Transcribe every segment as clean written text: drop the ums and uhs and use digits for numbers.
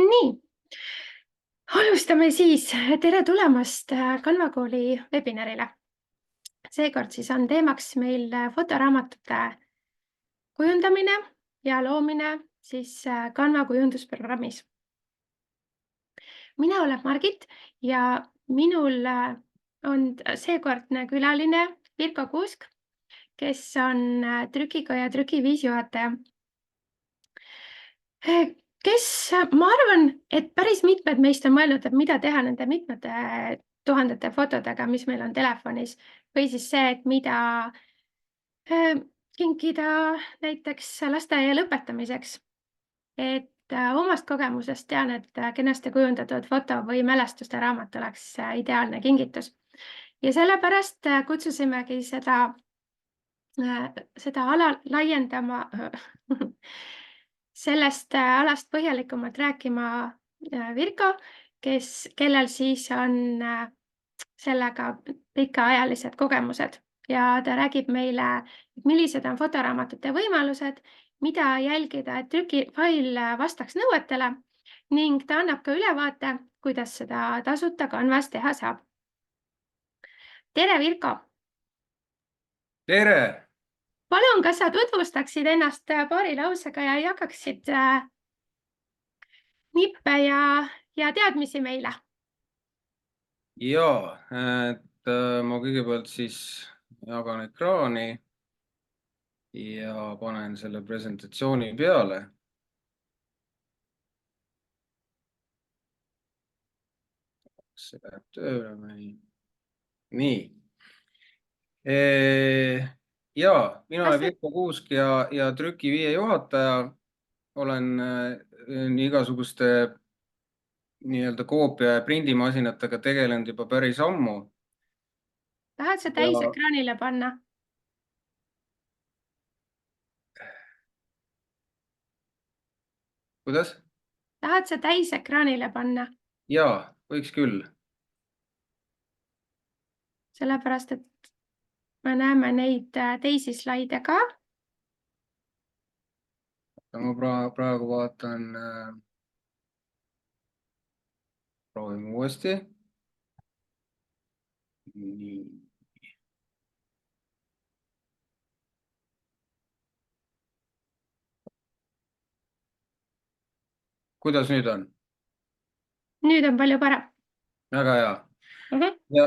Nii, alustame siis. Tere tulemast Canva kooli webinarile. Seekord siis on teemaks meil fotoraamatute kujundamine ja loomine siis Canva kujundusprogrammis. Mina olen Margit ja minul on seekordne külaline Virko Kuusk, kes on trükikoja trükiviisjuhataja. Ma arvan, et päris mitmed meist on mõelnud, et mida teha nende mitmete tuhandete fotodega, mis meil on telefonis, või siis see, et mida kinkida näiteks lasteaia lõpetamiseks. Et omast kogemusest tean, et kenasti kujundatud foto või mälestuste raamat oleks ideaalne kingitus. Ja sellepärast kutsusimegi seda ala laiendama sellest alast põhjalikumalt rääkima Virko, kellel siis on sellega pikaajalised kogemused ja ta räägib meile, millised on fotoraamatute võimalused, mida jälgida, et trükifail vastaks nõuetele ning ta annab ka ülevaate, kuidas seda tasuta Canvas teha saab. Tere, Virko! Tere! Palun, kas sa tutvustaksid ennast paari lausega ja jagaksid nippe ja teadmisi meile? Jaa, ma kõigepealt siis jagan ekraani ja panen selle presentatsiooni peale. See läheb tööle või? Nii. Jaa, mina olen Virko Kuusk ja trükiviie juhataja. Olen igasuguste nii-öelda koopia- ja prindimasinatega tegelenud juba päris ammu. Tahad sa täisekraanile panna? Kuidas? Tahad sa täisekraanile panna? Jaa, võiks küll. Sellepärast, et me näeme neid teisi slaide ka. Ma praegu vaatan, proovime uuesti. Nii. Kuidas nüüd on? Nüüd on palju parem. Väga hea. Ja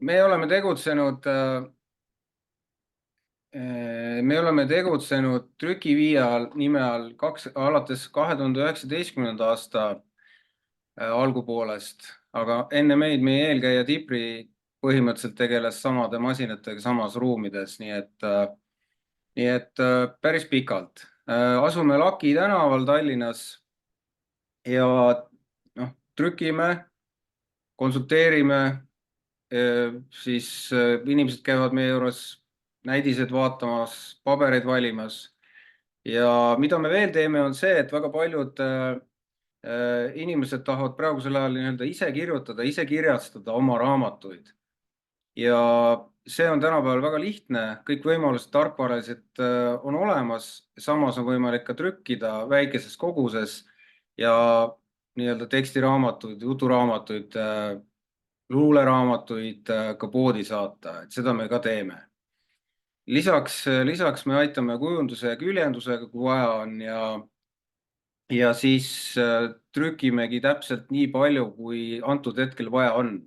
me oleme tegutsenud trükiviie nime all alates 2019. aasta algupoolest, aga enne meid meie eelkäija Tipri põhimõtteliselt tegeles samade masinatega samas ruumides, nii et päris pikalt. Asume Laki tänaval Tallinnas ja trükime, konsulteerime, siis inimesed käivad meie juures näidised vaatamas, pabereid valimas. Ja mida me veel teeme, on see, et väga paljud inimesed tahavad praegusel ajal nii-öelda ise kirjutada, ise kirjastada oma raamatuid. Ja see on tänapäeval väga lihtne, kõik võimalused tarkvaralised on olemas, samas on võimalik ka trükkida väikeses koguses ja nii-öelda tekstiraamatuid, juturaamatuid, luuleraamatuid ka poodi saata, et seda me ka teeme. Lisaks me aitame kujunduse ja küljendusega, kui vaja on ja siis trükimegi täpselt nii palju, kui antud hetkel vaja on,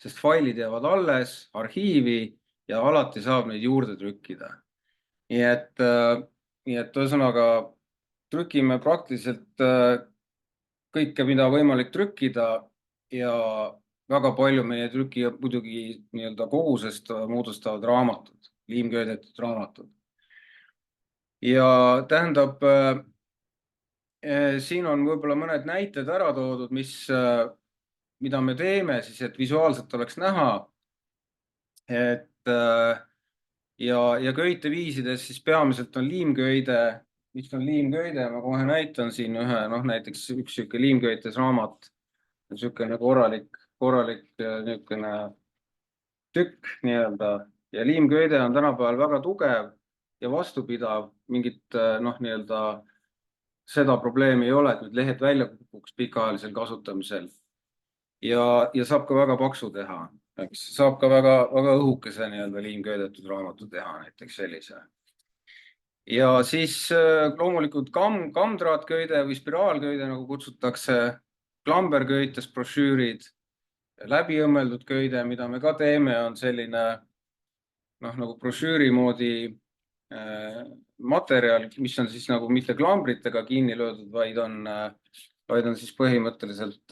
sest failid jäävad alles, arhiivi ja alati saab neid juurde trükkida. Nii et ühesõnaga trükime praktiliselt kõike, mida võimalik trükkida ja väga palju meie trüki muidugi nii-öelda kogusest moodustavad raamatud, liimköidetud raamatud. Ja tähendab, siin on võib-olla mõned näited ära toodud, mida me teeme siis, et visuaalselt oleks näha. Ja köiteviisides siis peamiselt on liimköide, mis on liimköide, ma kohe näitan siin ühe, näiteks üks siuke liimköites raamat, siukene korralik niisugune tükk nii-öelda ja liimköide on tänapäeval väga tugev ja vastupidav mingit nii-öelda seda probleemi ei ole, et need lehed välja kukuks pikaajalisel kasutamisel. Ja saab ka väga paksu teha, eks saab ka väga õhukese nii-öelda liimköidetud raamatu teha, näiteks sellise. Ja siis loomulikult kammtraatköide või spiraalköide, nagu kutsutakse, klamberköites brošüürid, läbiõmmeldud köide, mida me ka teeme, on selline nagu brošüüri moodi materjal, mis on siis nagu mitte klambritega kinni löödud, vaid on siis põhimõtteliselt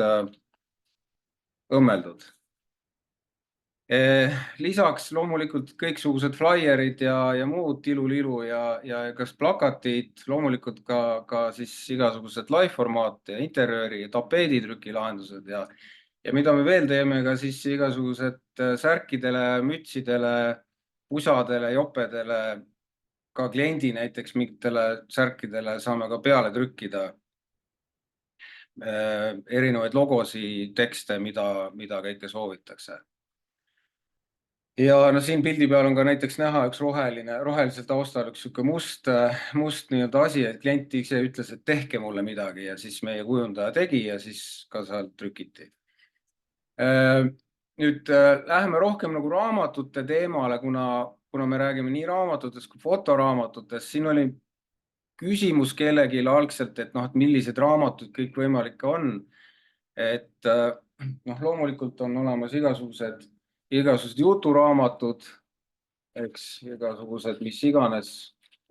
õmmeldud. Lisaks loomulikult kõiksugused flaierid ja muud tilulilu ja kas plakatid, loomulikult ka siis igasugused live-formaat ja interjööri ja tapeeditrükilahendused ja mida me veel teeme, ka siis igasugused särkidele, mütsidele, pusadele, jopedele, ka kliendi näiteks mingitele särkidele saame ka peale trükkida erinevaid logosid, tekste, mida kõike soovitakse. Ja siin pildi peal on ka näiteks näha üks rohelisel taustal üks sihuke must nii-öelda asi, et klient ise ütles, et tehke mulle midagi ja siis meie kujundaja tegi ja siis ka sealt trükiti. Nüüd läheme rohkem nagu raamatute teemale, kuna me räägime nii raamatutest kui fotoraamatutest. Siin oli küsimus kellelgi algselt, et millised raamatud kõik võimalikke on. Et loomulikult on olemas igasugused juturaamatud, eks igasugused, mis iganes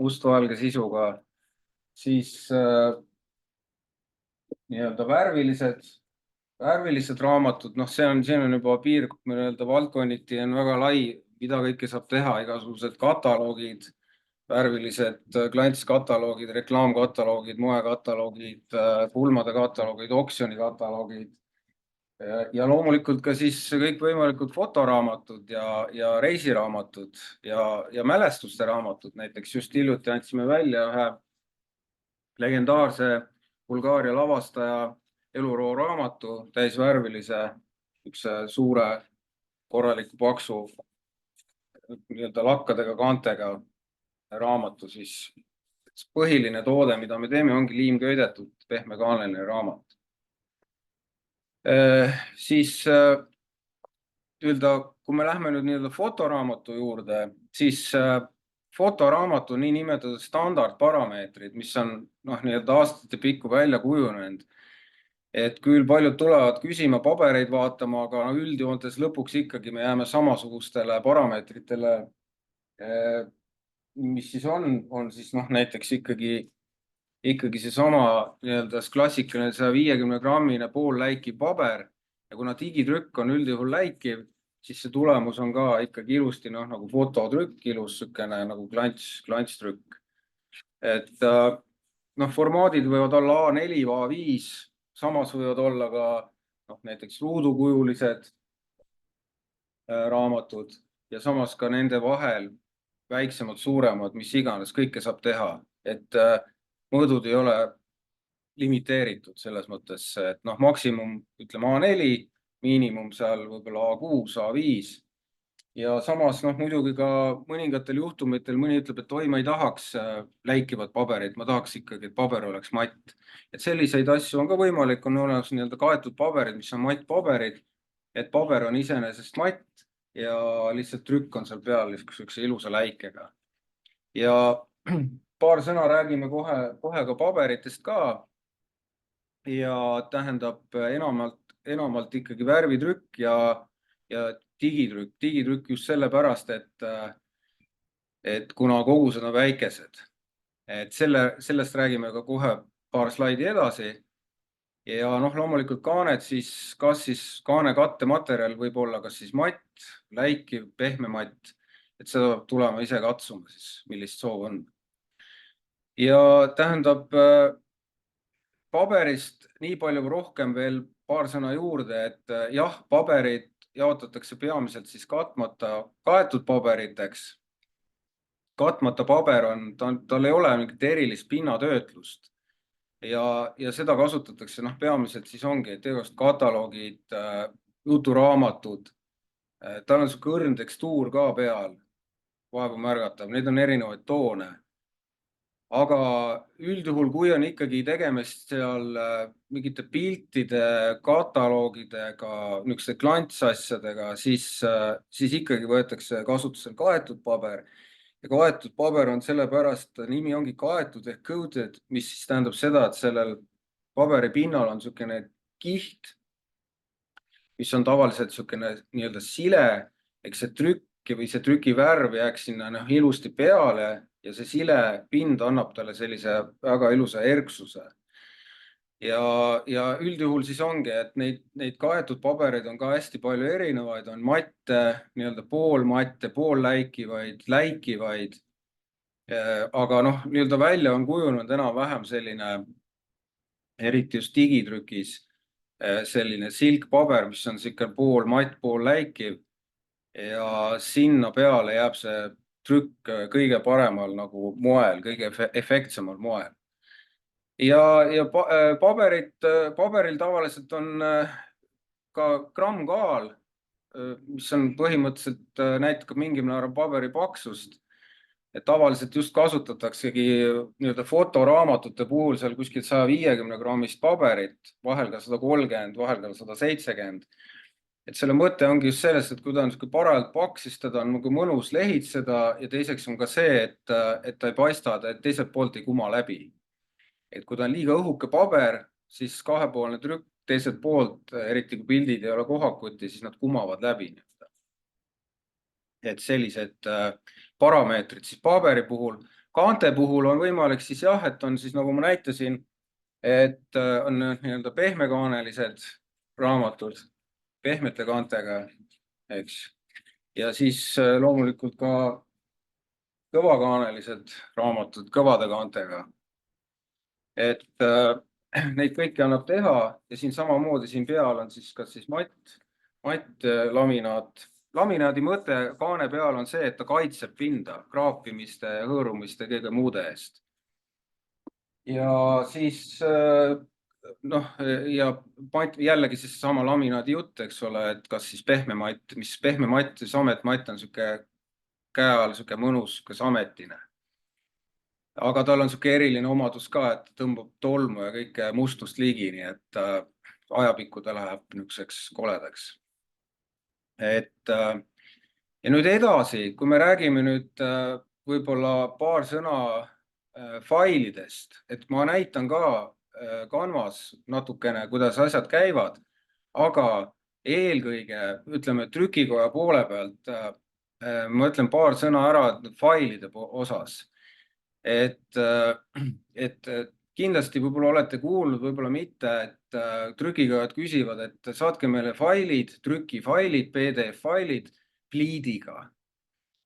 mustvalge sisuga, siis nii-öelda värvilised raamatud, siin on juba piir, nii-öelda valdkonniti on väga lai, mida kõike saab teha, igasugused kataloogid, värvilised klantskataloogid, reklaamkataloogid, moekataloogid, pulmade kataloogid, oksjoni kataloogid. Ja loomulikult ka siis kõikvõimalikud fotoraamatud ja reisiraamatud ja mälestuste raamatud. Näiteks just hiljuti andsime välja ühe legendaarse Bulgaaria lavastaja eluroo raamatu, täisvärvilise, üks suure, korraliku paksu nii-öelda lakkadega kaantega raamatu. Siis põhiline toode, mida me teeme, ongi liimköidetud pehmekaaneline raamat. Siis kui me lähme nüüd nii-öelda fotoraamatu juurde, siis fotoraamatu niinimetatud standardparameetrid, mis on nii-öelda aastate pikku välja kujunenud, et küll paljud tulevad küsima, pabereid vaatama, aga üldjoontes lõpuks ikkagi me jääme samasugustele parameetritele, mis siis on siis näiteks ikkagi seesama nii-öelda klassikaline 150-grammine poolläikiv paber ja kuna digitrükk on üldjuhul läikiv, siis see tulemus on ka ikkagi ilusti nagu fototrükk, ilus sükene nagu klantstrükk. Et formaadid võivad olla A4, A5, samas võivad olla ka näiteks ruudukujulised raamatud ja samas ka nende vahel väiksemad, suuremad, mis iganes, kõike saab teha. Et mõõdud ei ole limiteeritud selles mõttes, et maksimum ütleme A4, miinimum seal võib-olla A6, A5 ja samas muidugi ka mõningatel juhtumitel mõni ütleb, et oi, ma ei tahaks läikivat paberit, ma tahaks ikkagi, et paber oleks matt. Et selliseid asju on ka võimalik, on olemas nii-öelda kaetud paberid, mis on mattpaberid, et paber on iseenesest matt ja lihtsalt trükk on seal peal niisuguse ilusa läikega. Ja paar sõna räägime kohe ka paberitest ka ja tähendab enamalt ikkagi värvitrükk ja digitrükk. Digitrükk just sellepärast, et kuna kogused on väikesed. Et sellest räägime ka kohe paar slaidi edasi. Ja loomulikult kaaned siis, kas siis kaane kattematerjal võib olla kas siis matt, läikiv, pehme matt, et seda peab tulema ise katsuma siis, millist soov on. Ja tähendab paberist nii palju rohkem veel paar sõna juurde, et jah, paberid jaotatakse peamiselt siis kaetud paberiteks. Katmata paber tal ei ole mingit erilist pinnatöötlust ja seda kasutatakse peamiselt siis ongi teost kataloogid, juturaamatud. Tal on see õrn tekstuur ka peal, vaevu märgatav, need on erinevaid toone. aga üldjuhul, kui on ikkagi tegemist seal mingite piltide, kataloogidega, niisuguste klantsasjadega, siis ikkagi võetakse kasutusele kaetud paber. Ja kaetud paber on sellepärast, nimi ongi kaetud ehk coated, mis siis tähendab seda, et sellel paberi pinnal on niisugune kiht, mis on tavaliselt niisugune nii-öelda sile, eks see trükk või see trükivärv jääks sinna ilusti peale ja see sile pind annab talle sellise väga ilusa erksuse. Ja üldjuhul siis ongi, et neid kaetud pabereid on ka hästi palju erinevaid, on matte, nii-öelda poolmatte, poolläikivaid, läikivaid. Aga nii-öelda välja on kujunenud enam-vähem selline, eriti just digitrükis, selline silkpaber, mis on niisugune pool matt, pool läikiv ja sinna peale jääb see trükk kõige paremal nagu moel, kõige efektsemal moel. Ja paberil tavaliselt on ka grammkaal, mis on põhimõtteliselt näitab mingil määral paberi paksust. Et tavaliselt just kasutataksegi nii-öelda fotoraamatute puhul seal kuskil 150 grammist paberit, vahel ka 130, vahel ka 170. Et selle mõte ongi just selles, et kui ta on parajalt paks, siis teda on mõnus lehitseda ja teiseks on ka see, et ta ei paista, ta teiselt poolt ei kuma läbi. Et kui ta on liiga õhuke paber, siis kahepoolne trükk teiselt poolt, eriti kui pildid ei ole kohakuti, siis nad kumavad läbi. Et sellised parameetrid siis paberi puhul. Kaante puhul on võimalik siis jah, et on siis nagu ma näitasin, et on nii-öelda pehmekaanelised raamatud, pehmete kaantega, eks. Ja siis loomulikult ka kõvakaanelised raamatud kõvade kaantega. Et neid kõiki annab teha ja siin samamoodi siin peal on siis kas siis matt laminaat. Laminaadi mõte kaane peal on see, et ta kaitseb pinda kraapimiste, hõõrumiste ja kõige muude eest. Ja siis ja jällegi siis sama laminaadi jutt, eks ole, et kas siis pehme matt, mis pehme matt, sametmatt on niisugune käe all niisugune mõnus sametine. Aga tal on niisugune eriline omadus ka, et tõmbab tolmu ja kõike mustust ligi, nii et ajapikku ta läheb niisuguseks koledaks. Ja nüüd edasi, kui me räägime nüüd võib-olla paar sõna failidest, et ma näitan ka Canvas natukene, kuidas asjad käivad, aga eelkõige ütleme trükikoja poole pealt ma ütlen paar sõna ära failide osas. Et kindlasti võib-olla olete kuulnud, võib-olla mitte, et trükikojad küsivad, et saatke meile failid, trükifailid, PDF-failid pliidiga.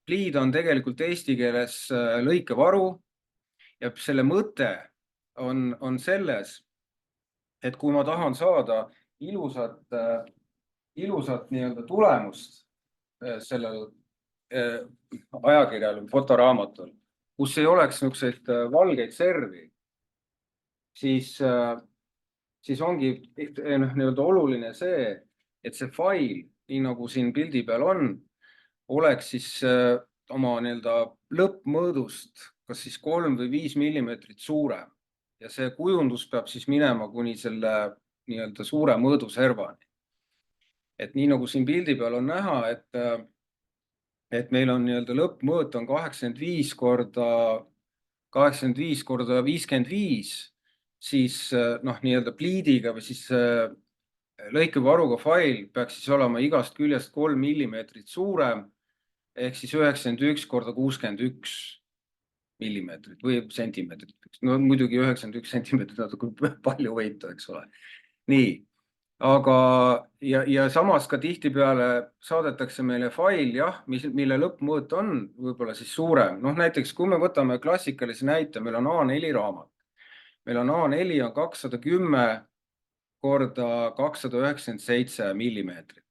Pliid on tegelikult eesti keeles lõikevaru ja selle mõte on selles, et kui ma tahan saada ilusat nii-öelda tulemust sellel ajakirjal, fotoraamatul, kus ei oleks niisuguseid valgeid servi, siis ongi nii-öelda oluline see, et see fail, nii nagu siin pildi peal on, oleks siis oma nii-öelda lõppmõõdust kas siis 3 või 5 millimeetrit suurem. Ja see kujundus peab siis minema kuni selle nii-öelda suure mõõduservani. Et nii nagu siin pildi peal on näha, et meil on nii-öelda lõppmõõt on 85 korda 55, siis nii-öelda pliidiga või siis lõikevaruga fail peaks siis olema igast küljest 3 millimeetrit suurem ehk siis 91 korda 61 millimeetrit või sentimeetrit. No muidugi 91 sentimeetrit natuke palju võitu, eks ole. Nii, aga ja samas ka tihtipeale saadetakse meile fail, jah, mille lõppmõõt on võib-olla siis suurem. Näiteks kui me võtame klassikalise näite, meil on A4 raamat. Meil on A4 on 210 korda 297 millimeetrit.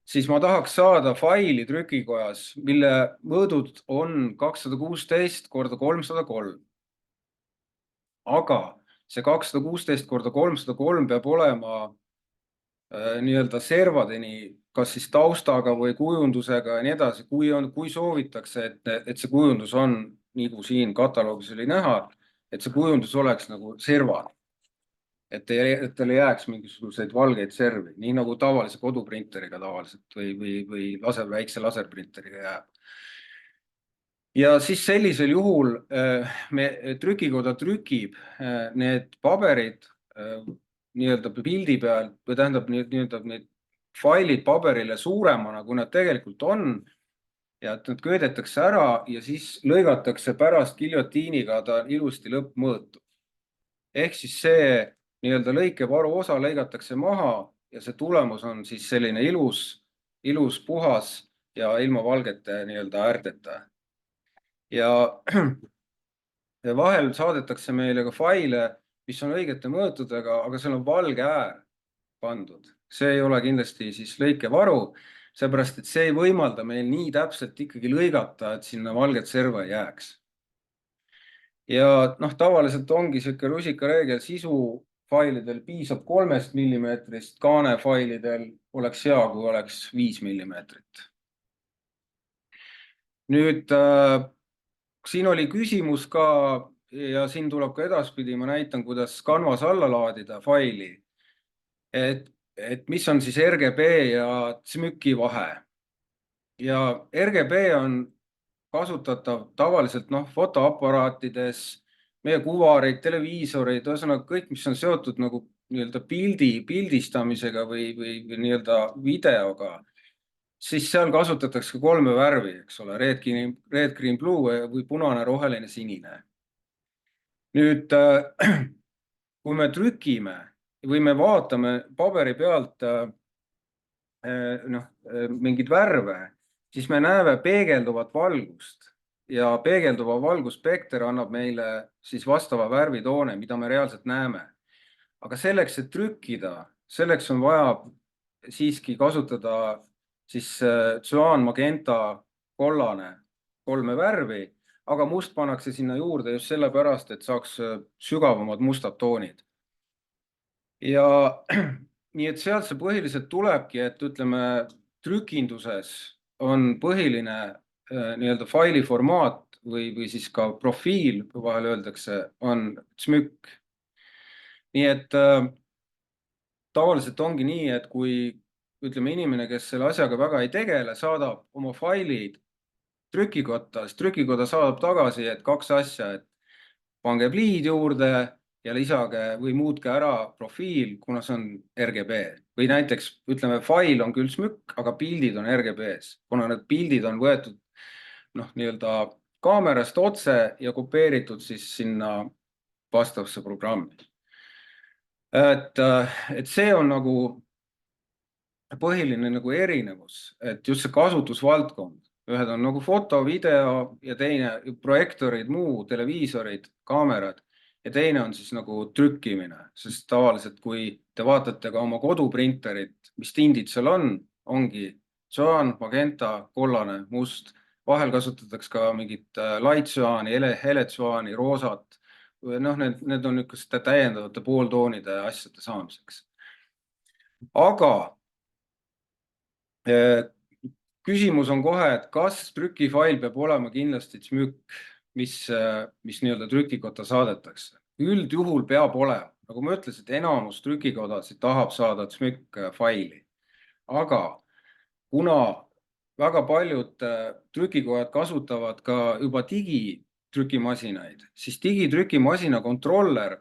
Siis ma tahaks saada faili trükikojas, mille mõõdud on 216 korda 303. Aga see 216 korda 303 peab olema nii-öelda servadeni, kas siis taustaga või kujundusega ja nii edasi, kui soovitakse, et see kujundus on nagu siin kataloogis oli näha, et see kujundus oleks nagu servane. Et tal ei jääks mingisuguseid valgeid servi, nii nagu tavalise koduprinteriga tavaliselt või väikse laserprinteriga jääb. Ja siis sellisel juhul trükikoda trükib need paberid nii-öelda pildi peal või tähendab nii-öelda need failid paberile suuremana, kui nad tegelikult on ja et nad köödetakse ära ja siis lõigatakse pärast giljotiiniga ta ilusti lõppmõõtu. Ehk siis see nii-öelda lõikevaru osa lõigatakse maha ja see tulemus on siis selline ilus, puhas ja ilma valgete nii-öelda äärteta. Ja vahel saadetakse meile ka faile, mis on õigete mõõtudega, aga seal on valge äär pandud. See ei ole kindlasti siis lõikevaru, seepärast et see ei võimalda meil nii täpselt ikkagi lõigata, et sinna valget serva ei jääks. Ja tavaliselt ongi sihuke rusikareegel, sisufailidel piisab 3 millimeetrist, kaanefailidel oleks hea, kui oleks 5 millimeetrit. Nüüd siin oli küsimus ka ja siin tuleb ka edaspidi, ma näitan, kuidas Canvas alla laadida faili. Et mis on siis RGB ja CMYK-i vahe. Ja RGB on kasutatav tavaliselt fotoaparaatides, meie kuvarid, televiisorid, ühesõnaga kõik, mis on seotud nagu nii-öelda pildistamisega või nii-öelda videoga, siis seal kasutatakse 3 värvi, eks ole, red, green, blue või punane, roheline, sinine. Nüüd, kui me trükime või me vaatame paberi pealt mingeid värve, siis me näeme peegelduvat valgust ja peegelduva valgusspekter annab meile siis vastava värvitoone, mida me reaalselt näeme. Aga selleks, et trükkida, selleks on vaja siiski kasutada siis tsüaan, magenta, kollane 3 värvi, aga must pannakse sinna juurde just sellepärast, et saaks sügavamad mustad toonid. Ja nii et sealt see põhiliselt tulebki, et ütleme, trükinduses on põhiline nii-öelda faili formaat või siis ka profiil, vahel öeldakse, on CMYK. Nii et tavaliselt ongi nii, et kui ütleme inimene, kes selle asjaga väga ei tegele, saadab oma failid trükikotta, siis trükikoda saadab tagasi, et 2 asja, et pange pliid juurde ja lisage või muutke ära profiil, kuna see on RGB. Või näiteks ütleme, fail on küll CMYK, aga pildid on RGB-s, kuna need pildid on võetud nii-öelda kaamerast otse ja kopeeritud siis sinna vastavasse programmi. Et see on nagu põhiline nagu erinevus, et just see kasutusvaldkond. Ühed on nagu foto, video ja teine projektorid, muu, televiisorid, kaamerad ja teine on siis nagu trükkimine, sest tavaliselt, kui te vaatate ka oma koduprinterit, mis tindid seal on, ongi tsüaan, magenta, kollane, must, vahel kasutatakse ka mingit light tsüaani, heletsüaani, roosat. Need on niisuguste täiendavate pooltoonide asjade saamiseks. Aga küsimus on kohe, et kas trükifail peab olema kindlasti CMYK, mis nii-öelda trükikotta saadetakse. Üldjuhul peab olema. Nagu ma ütlesin, et enamus trükikodasid tahab saada CMYK faili. Aga kuna väga paljud trükikojad kasutavad ka juba digitrükimasinaid, siis digitrükimasina kontroller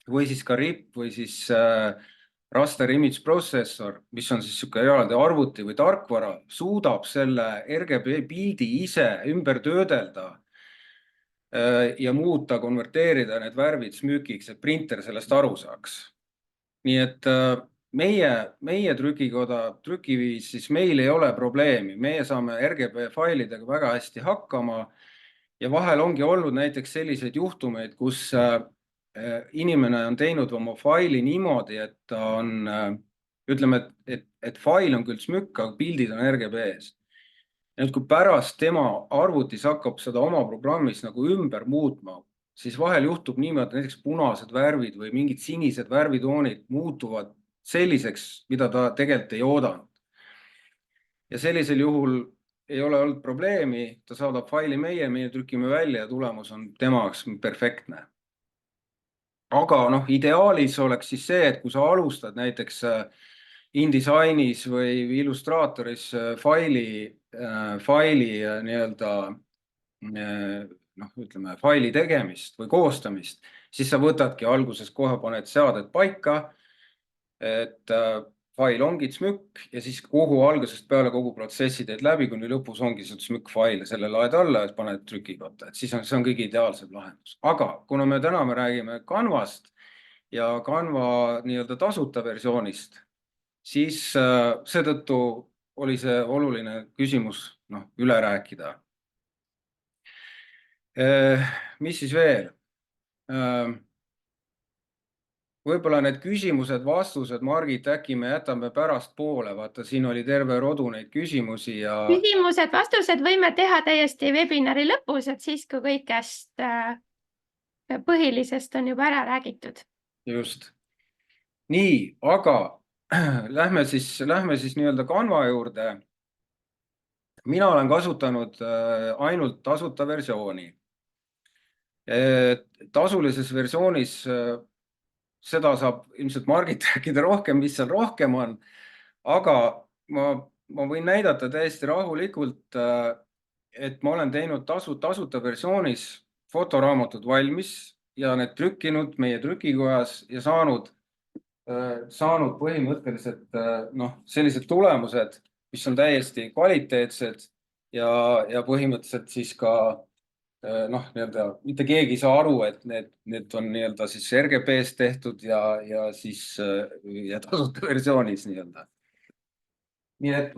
või siis ka RIP või siis Raster Image Processor, mis on siis niisugune eraldi arvuti või tarkvara, suudab selle RGB pildi ise ümber töödelda ja muuta, konverteerida need värvid CMYK-iks, et printer sellest aru saaks. Nii et meie trükikoda, trükiviis, siis meil ei ole probleemi. Meie saame RGB failidega väga hästi hakkama ja vahel ongi olnud näiteks selliseid juhtumeid, kus inimene on teinud oma faili niimoodi, et ta on, ütleme, et fail on küll CMYK, aga pildid on RGB-s. Nüüd, kui pärast tema arvutis hakkab seda oma programmis nagu ümber muutma, siis vahel juhtub niimoodi, et näiteks punased värvid või mingid sinised värvitoonid muutuvad selliseks, mida ta tegelikult ei oodanud. Ja sellisel juhul ei ole olnud probleemi, ta saadab faili meie trükime välja ja tulemus on tema jaoks perfektne. Aga noh, ideaalis oleks siis see, et kui sa alustad näiteks InDessignis või Illustratoris faili nii-öelda noh, ütleme faili tegemist või koostamist, siis sa võtadki alguses kohe paned seaded paika, et fail ongi SMÜK ja siis kogu algusest peale kogu protsessi teed läbi, kuni lõpus ongi see SMÜK fail ja selle laed alla ja paned trükikotta, et siis see on kõige ideaalsem lahendus. Aga kuna me täna räägime Canvast ja Canva nii-öelda tasuta versioonist, siis seetõttu oli see oluline küsimus üle rääkida. Mis siis veel? Võib-olla need küsimused, vastused, Margit, äkki me jätame pärast poole, vaata siin oli terve rodu neid küsimusi ja... Küsimused, vastused võime teha täiesti webinari lõpus, et siis kui kõigest põhilisest on juba ära räägitud. Just. Nii, aga lähme siis nii-öelda Canva juurde. Mina olen kasutanud ainult tasuta versiooni. Tasulises versioonis seda saab ilmselt Margit rääkida rohkem, mis seal rohkem on, aga ma võin näidata täiesti rahulikult, et ma olen teinud tasuta versioonis fotoraamatut valmis ja need trükkinud meie trükikojas ja saanud põhimõtteliselt sellised tulemused, mis on täiesti kvaliteetsed ja põhimõtteliselt siis ka nii-öelda mitte keegi ei saa aru, et need on nii-öelda siis RGB-s tehtud ja siis tasuta versioonis nii-öelda. Nii et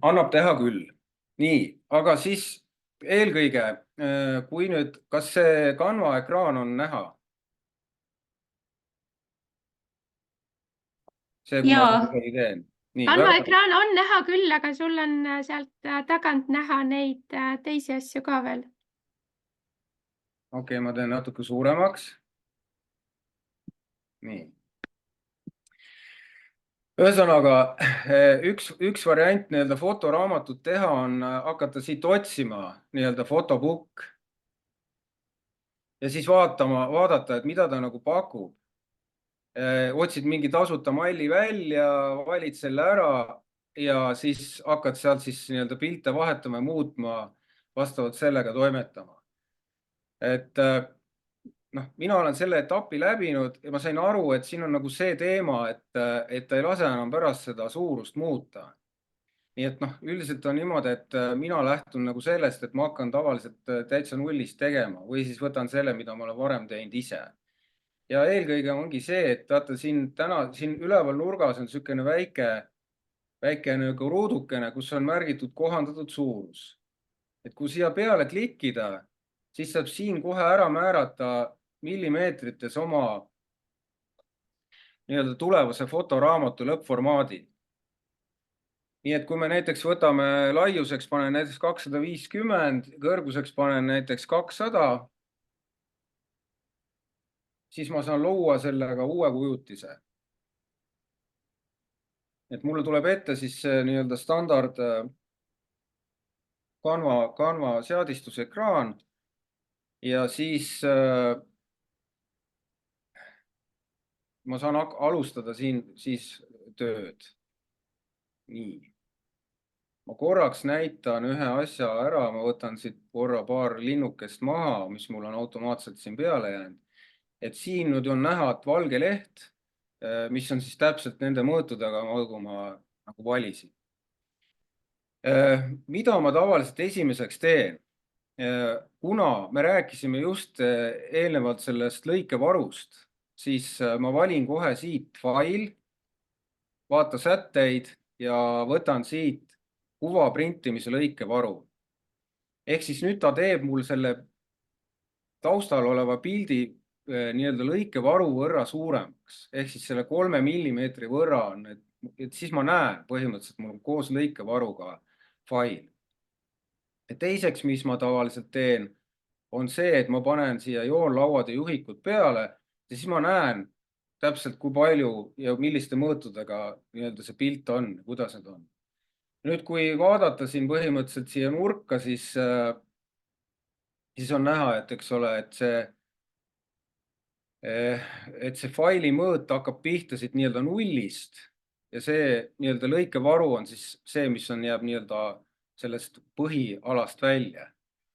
annab teha küll. Nii, aga siis eelkõige, kui nüüd, kas see Canva ekraan on näha? See, kui ma seda teen. Canva ekraan on näha küll, aga sul on sealt tagant näha neid teisi asju ka veel. Okei, ma teen natuke suuremaks. Nii. Ühesõnaga, üks variant nii-öelda fotoraamatut teha on hakata siit otsima nii-öelda fotobook ja siis vaadata, et mida ta nagu pakub. Otsid mingi tasuta malli välja, valid selle ära ja siis hakkad sealt siis nii-öelda pilte vahetama ja muutma, vastavalt sellega toimetama. Et mina olen selle etapi läbinud ja ma sain aru, et siin on nagu see teema, et ta ei lase enam pärast seda suurust muuta. Nii et üldiselt on niimoodi, et mina lähtun nagu sellest, et ma hakkan tavaliselt täitsa nullist tegema või siis võtan selle, mida ma olen varem teinud ise. Ja eelkõige ongi see, et vaata siin üleval nurgas on niisugune väike nagu ruudukene, kus on märgitud kohandatud suurus. Et kui siia peale klikkida, siis saab siin kohe ära määrata millimeetrites oma nii-öelda tulevase fotoraamatu lõppformaadi. Nii et kui me näiteks võtame laiuseks, panen näiteks 250, kõrguseks panen näiteks 200, siis ma saan luua sellega uue kujutise. Et mulle tuleb ette siis nii-öelda standard Canva seadistusekraan ja siis ma saan alustada siin siis tööd. Nii. Ma korraks näitan ühe asja ära, ma võtan siit korra paar linnukest maha, mis mul on automaatselt siin peale jäänud. Et siin nüüd on näha, et valge leht, mis on siis täpselt nende mõõtudega, kui ma nagu valisin. Mida ma tavaliselt esimeseks teen? Kuna me rääkisime just eelnevalt sellest lõikevarust, siis ma valin kohe siit fail, vaata sätteid ja võtan siit kuva printimise lõikevaru. Ehk siis nüüd ta teeb mul selle taustal oleva pildi nii-öelda lõikevaru võrra suuremaks. Ehk siis selle 3 millimeetri võrra on, et siis ma näen põhimõtteliselt mul koos lõikevaruga fail. Teiseks, mis ma tavaliselt teen, on see, et ma panen siia joonlauad ja juhikud peale ja siis ma näen täpselt, kui palju ja milliste mõõtudega nii-öelda see pilt on, kuidas need on. Nüüd, kui vaadata siin põhimõtteliselt siia nurka, siis on näha, et eks ole, et see faili mõõt hakkab pihta siit nii-öelda nullist ja see nii-öelda lõikevaru on siis see, mis jääb nii-öelda sellest põhialast välja.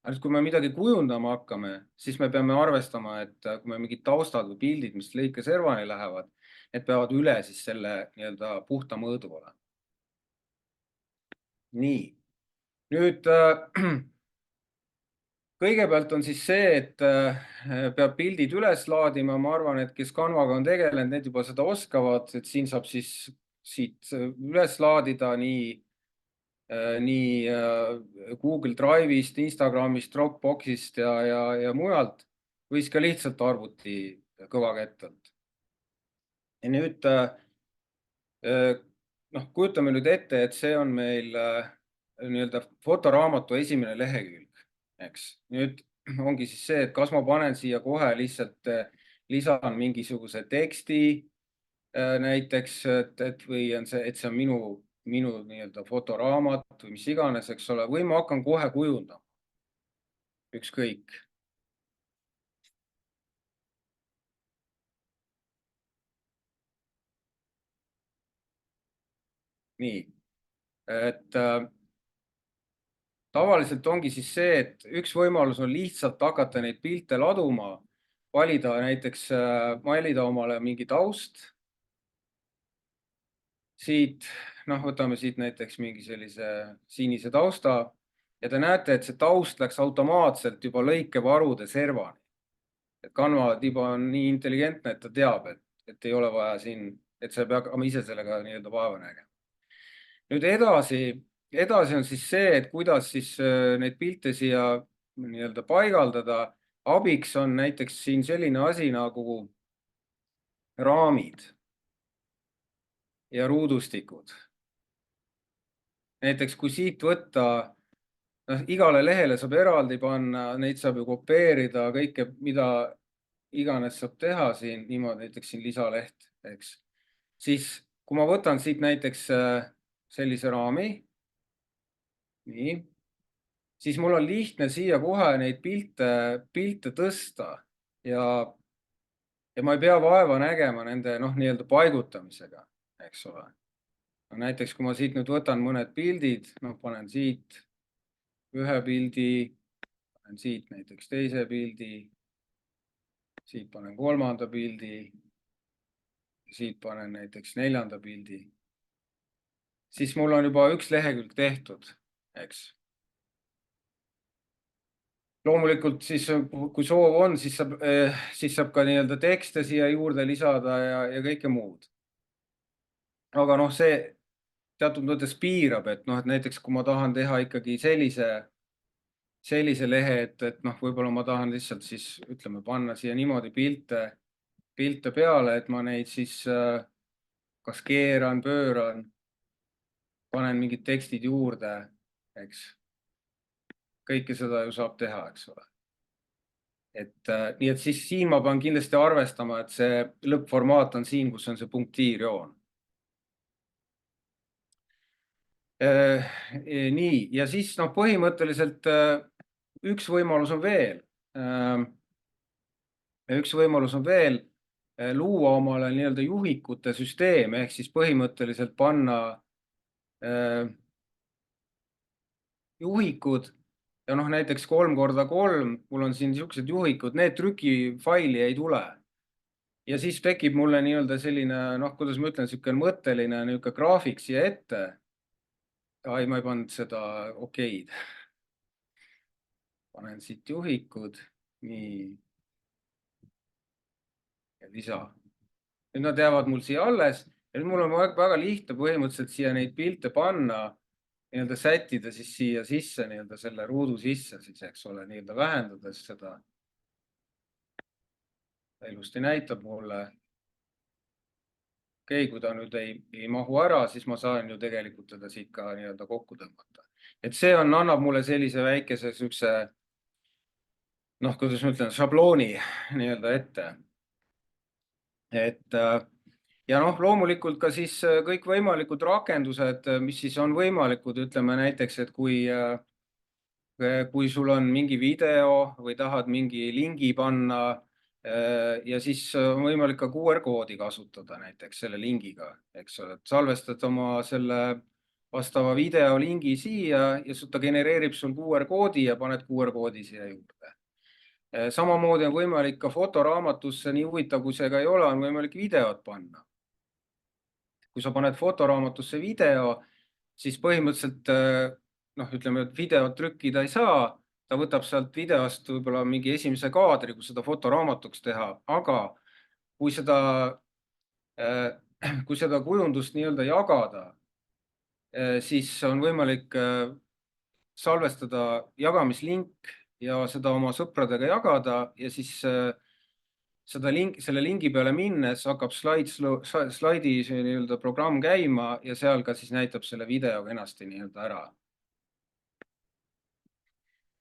Aga kui me midagi kujundama hakkame, siis me peame arvestama, et kui me mingid taustad või pildid, mis lõikeservani lähevad, need peavad üle siis selle nii-öelda puhta mõõdu olema. Nii, nüüd kõigepealt on siis see, et peab pildid üles laadima. Ma arvan, et kes Canvaga on tegelenud, need juba seda oskavad, et siin saab siis siit üles laadida nii Google Drive'ist, Instagramist, Dropboxist ja mujalt, võis ka lihtsalt arvuti kõvakettalt. Ja nüüd kujutame nüüd ette, et see on meil nii-öelda fotoraamatu esimene lehekülg. Eks nüüd ongi siis see, et kas ma panen siia kohe lihtsalt lisan mingisuguse teksti näiteks, või on see, et see on minu nii-öelda fotoraamat või mis iganes, eks ole, või ma hakkan kohe kujundama. Ükskõik. Nii, et tavaliselt ongi siis see, et üks võimalus on lihtsalt hakata neid pilte laduma, valida näiteks, valida omale mingi taust. Siit, võtame siit näiteks mingi sellise sinise tausta ja te näete, et see taust läks automaatselt juba lõikevarude servani. Et Canva juba on nii intelligentne, et ta teab, et ei ole vaja siin, et sa ei pea ise sellega nii-öelda vaeva nägema. Nüüd edasi on siis see, et kuidas siis neid pilte siia nii-öelda paigaldada. Abiks on näiteks siin selline asi nagu raamid ja ruudustikud. Näiteks kui siit võtta, igale lehele saab eraldi panna, neid saab ju kopeerida, kõike, mida iganes saab teha siin, niimoodi näiteks siin lisaleht, eks. Siis kui ma võtan siit näiteks sellise raami, nii, siis mul on lihtne siia kohe neid pilte tõsta ja ma ei pea vaeva nägema nende nii-öelda paigutamisega, eks ole. Näiteks kui ma siit nüüd võtan mõned pildid, panen siit ühe pildi, panen siit näiteks teise pildi, siit panen kolmanda pildi, siit panen näiteks neljanda pildi, siis mul on juba üks lehekülg tehtud, eks. Loomulikult siis, kui soov on, siis saab ka nii-öelda tekste siia juurde lisada ja kõike muud. Aga see teatud mõttes piirab, et näiteks kui ma tahan teha ikkagi sellise lehe, et võib-olla ma tahan lihtsalt siis, ütleme, panna siia niimoodi pilte peale, et ma neid siis kas keeran, pööran, panen mingid tekstid juurde, eks. Kõike seda ju saab teha, eks ole. Nii et siis siin ma pean kindlasti arvestama, et see lõppformaat on siin, kus on see punktiirjoon. Nii, ja siis põhimõtteliselt üks võimalus on veel. Üks võimalus on veel luua omale nii-öelda juhikute süsteem, ehk siis põhimõtteliselt panna juhikud ja näiteks 3x3, mul on siin niisugused juhikud, need trükifaili ei tule. Ja siis tekib mulle nii-öelda selline, kuidas ma ütlen, niisugune mõtteline niisugune graafik siia ette. Ai, ma ei pannud seda okeid. Panen siit juhikud, nii. Ja lisa. Nüüd nad jäävad mul siia alles ja nüüd mul on väga lihtne põhimõtteliselt siia neid pilte panna, nii-öelda sättida siis siia sisse, nii-öelda selle ruudu sisse siis, eks ole, nii-öelda vähendades seda. Ta ilusti näitab mulle. Okei, kui ta nüüd ei mahu ära, siis ma saan ju tegelikult teda siit ka nii-öelda kokku tõmmata. Et see annab mulle sellise väikese sükse, kuidas ma ütlen, šablooni nii-öelda ette. ja noh, loomulikult ka siis kõikvõimalikud rakendused, mis siis on võimalikud, ütleme näiteks, et kui sul on mingi video või tahad mingi lingi panna ja siis on võimalik ka QR-koodi kasutada näiteks selle lingiga, eks ole, et salvestad oma selle vastava videolingi siia ja ta genereerib sul QR-koodi ja paned QR-koodi siia juurde. Samamoodi on võimalik ka fotoraamatusse, nii huvitav kui see ka ei ole, on võimalik videot panna. Kui sa paned fotoraamatusse video, siis põhimõtteliselt noh, ütleme, et videot trükkida ei saa, ta võtab sealt videost võib-olla mingi esimese kaadri, kus seda fotoraamatuks teha, aga kui kui seda kujundust nii-öelda jagada, siis on võimalik salvestada jagamislink ja seda oma sõpradega jagada ja siis selle lingi peale minnes hakkab slaidi nii-öelda programm käima ja seal ka siis näitab selle video kenasti nii-öelda ära.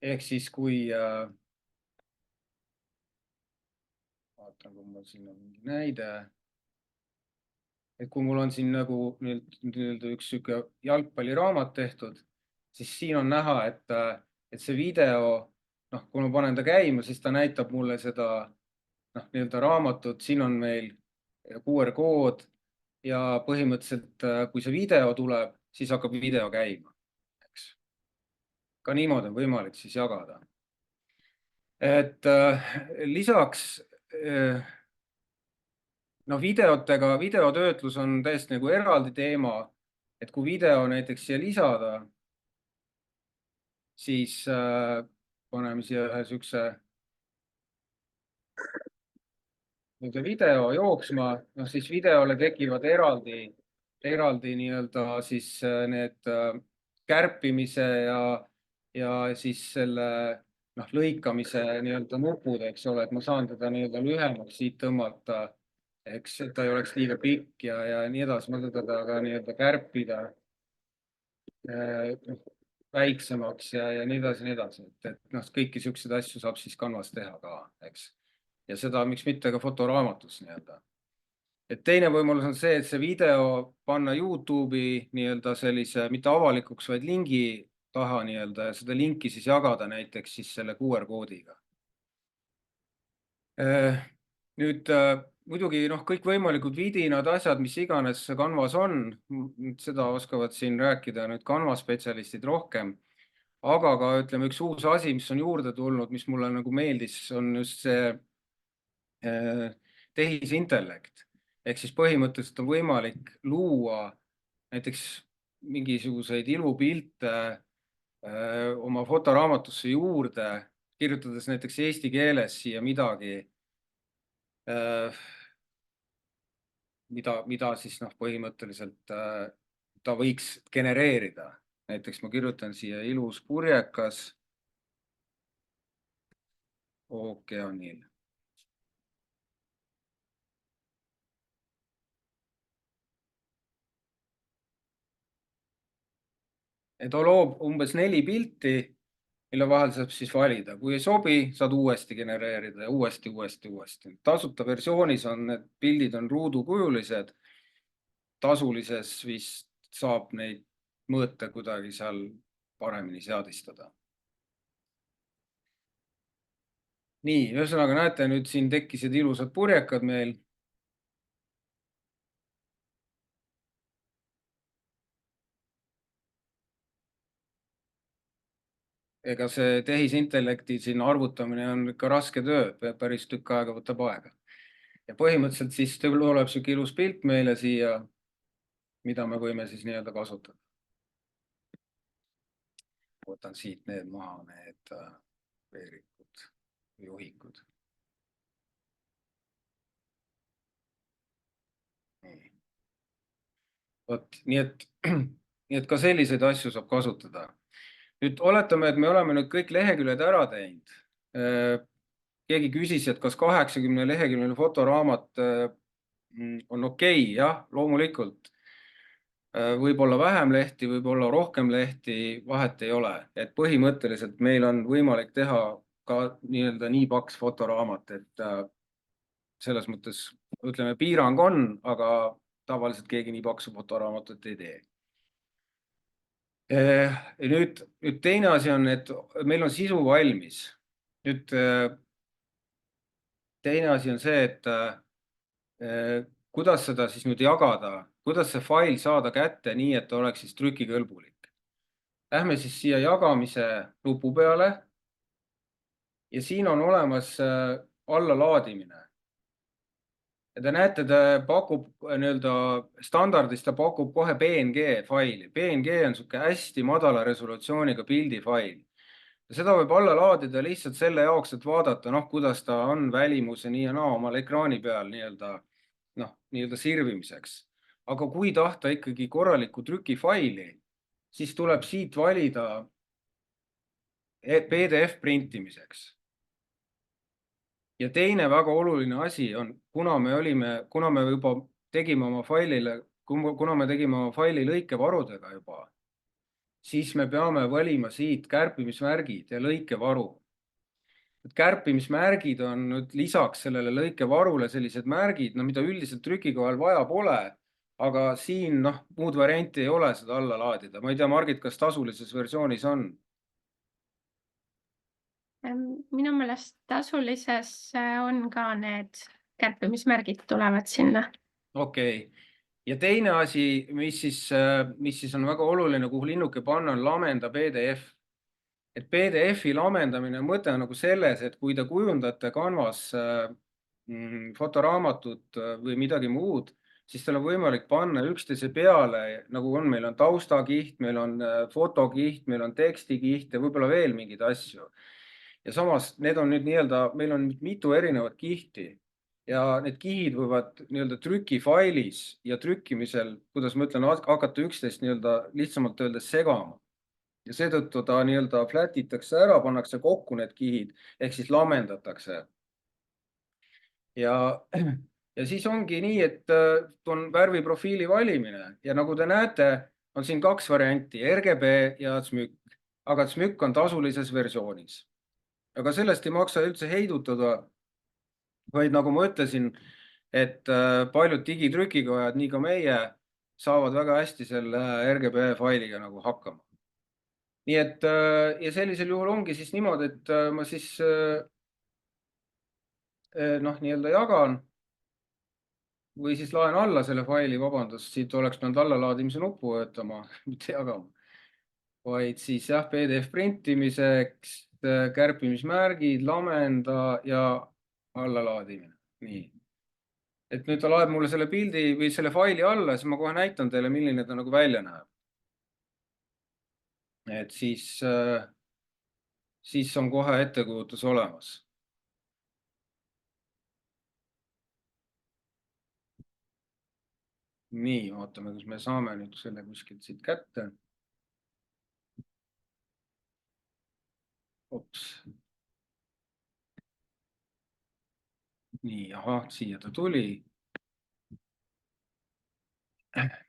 Ehk siis kui, vaatan, kui mul siin on mingi näide, et kui mul on siin nagu nii-öelda üks sihuke jalgpalliraamat tehtud, siis siin on näha, et see video, noh, kui ma panen ta käima, siis ta näitab mulle seda noh, nii-öelda raamatut, siin on meil QR-kood ja põhimõtteliselt, kui see video tuleb, siis hakkab video käima, eks. Ka niimoodi on võimalik siis jagada. Et lisaks no videotöötlus on täiesti nagu eraldi teema, et kui video näiteks siia lisada, siis paneme siia ühe sihukese video jooksma, noh siis videole tekivad eraldi nii-öelda siis need kärpimise ja siis selle noh, lõikamise nii-öelda nupud, eks ole, et ma saan teda nii-öelda lühemaks siit tõmmata, eks, et ta ei oleks liiga pikk ja nii edasi, ma saan teda ka nii-öelda kärpida väiksemaks ja nii edasi, et noh, kõiki siukseid asju saab siis Canvas teha ka, eks. Ja seda, miks mitte ka fotoraamatus nii-öelda. Et teine võimalus on see, et see video panna YouTube'i nii-öelda sellise mitte avalikuks, vaid lingi taha nii-öelda ja seda linki siis jagada näiteks siis selle QR-koodiga. Nüüd muidugi noh, kõikvõimalikud vidinad, asjad, mis iganes Canvas on, seda oskavad siin rääkida nüüd Canvas spetsialistid rohkem. Aga ka ütleme, üks uus asi, mis on juurde tulnud, mis mulle nagu meeldis, on just see tehisintellekt. Ehk siis põhimõtteliselt on võimalik luua näiteks mingisuguseid ilupilte oma fotoraamatusse juurde, kirjutades näiteks eesti keeles siia midagi, mida siis noh, põhimõtteliselt ta võiks genereerida. Näiteks ma kirjutan siia ilus purjekas ookeanil. Ja ta loob umbes 4 pilti, mille vahel saab siis valida. Kui ei sobi, saad uuesti genereerida ja uuesti. Tasuta versioonis on need pildid on ruudukujulised. Tasulises vist saab neid mõõte kuidagi seal paremini seadistada. Nii, ühesõnaga näete, nüüd siin tekkisid ilusad purjekad meil. Ega see tehisintellekti siin arvutamine on ikka raske töö, päris tükk aega võtab aega. Ja põhimõtteliselt siis tuleb siuke ilus pilt meile siia, mida me võime siis nii-öelda kasutada. Võtan siit need maha, need veerikud, juhikud. Vot, nii et ka selliseid asju saab kasutada. Nüüd oletame, et me oleme nüüd kõik leheküljed ära teinud. Keegi küsis, et kas 80 leheküljeline fotoraamat on okei, jah, loomulikult. Võib-olla vähem lehti, võib-olla rohkem lehti, vahet ei ole. Et põhimõtteliselt meil on võimalik teha ka nii-öelda nii paks fotoraamat, et selles mõttes ütleme, piirang on, aga tavaliselt keegi nii paksu fotoraamatut ei tee. Nüüd teine asi on, et meil on sisu valmis. Nüüd teine asi on see, et kuidas seda siis nüüd jagada, kuidas see fail saada kätte nii, et ta oleks siis trükikõlbulik. Lähme siis siia jagamise nupu peale ja siin on olemas allalaadimine. Ja te näete, ta pakub standardis, ta pakub kohe PNG faili. PNG on niisugune hästi madala resolutsiooniga pildifail. Ja seda võib alla laadida lihtsalt selle jaoks, et vaadata, kuidas ta on välimuse nii ja naa omal ekraani peal nii-öelda sirvimiseks. Aga kui tahta ikkagi korralikku trükifaili, siis tuleb siit valida PDF printimiseks. Ja teine väga oluline asi on, kuna me juba tegime oma faili lõikevarudega juba, siis me peame valima siit kärpimismärgid ja lõikevaru. Kärpimismärgid on nüüd lisaks sellele lõikevarule sellised märgid, mida üldiselt trükikohal vaja pole, aga siin muud varianti ei ole seda alla laadida. Ma ei tea, Margit, kas tasulises versioonis on? Minu meelest tasulises on ka need kärpimismärgid tulevad sinna. Okei. Ja teine asi, mis siis on väga oluline, kuhu linnuke panna, on lamenda PDF. Et PDF-i lamendamine on mõte nagu selles, et kui te kujundate Canvas fotoraamatut või midagi muud, siis teil on võimalik panna üksteise peale, nagu on, meil on taustakiht, meil on fotokiht, meil on tekstikiht ja võib-olla veel mingeid asju. Ja samas need on nüüd meil on mitu erinevat kihti ja need kihid võivad trükifailis ja trükkimisel, kuidas ma ütlen, hakata üksteist lihtsamalt öeldes segama. Ja seetõttu ta flatitakse ära, pannakse kokku need kihid, ehk siis lamendatakse. Ja siis ongi nii, et on värviprofiili valimine ja nagu te näete, on siin kaks varianti, RGB ja SMYK, aga SMYK on tasulises versioonis. Aga sellest ei maksa üldse heidutada, vaid nagu ma ütlesin, et paljud digitrükikojad, nii ka meie, saavad väga hästi selle RGB failiga hakkama. Nii et ja sellisel juhul ongi siis niimoodi, et ma siis jagan või siis laen alla selle faili, vabandust, siit oleks pidanud allalaadimise nuppu võtama, mitte jagama, vaid siis jah, PDF printimiseks, kärpimismärgid, lamenda ja allalaadimine. Nii. Et nüüd ta laeb mulle selle pildi või selle faili alla, siis ma kohe näitan teile, milline ta välja näeb. Et siis on kohe ettekujutus olemas. Nii, ootame, kus me saame nüüd selle kuskilt siit kätte. Ops. Nii, ahah, siia ta tuli.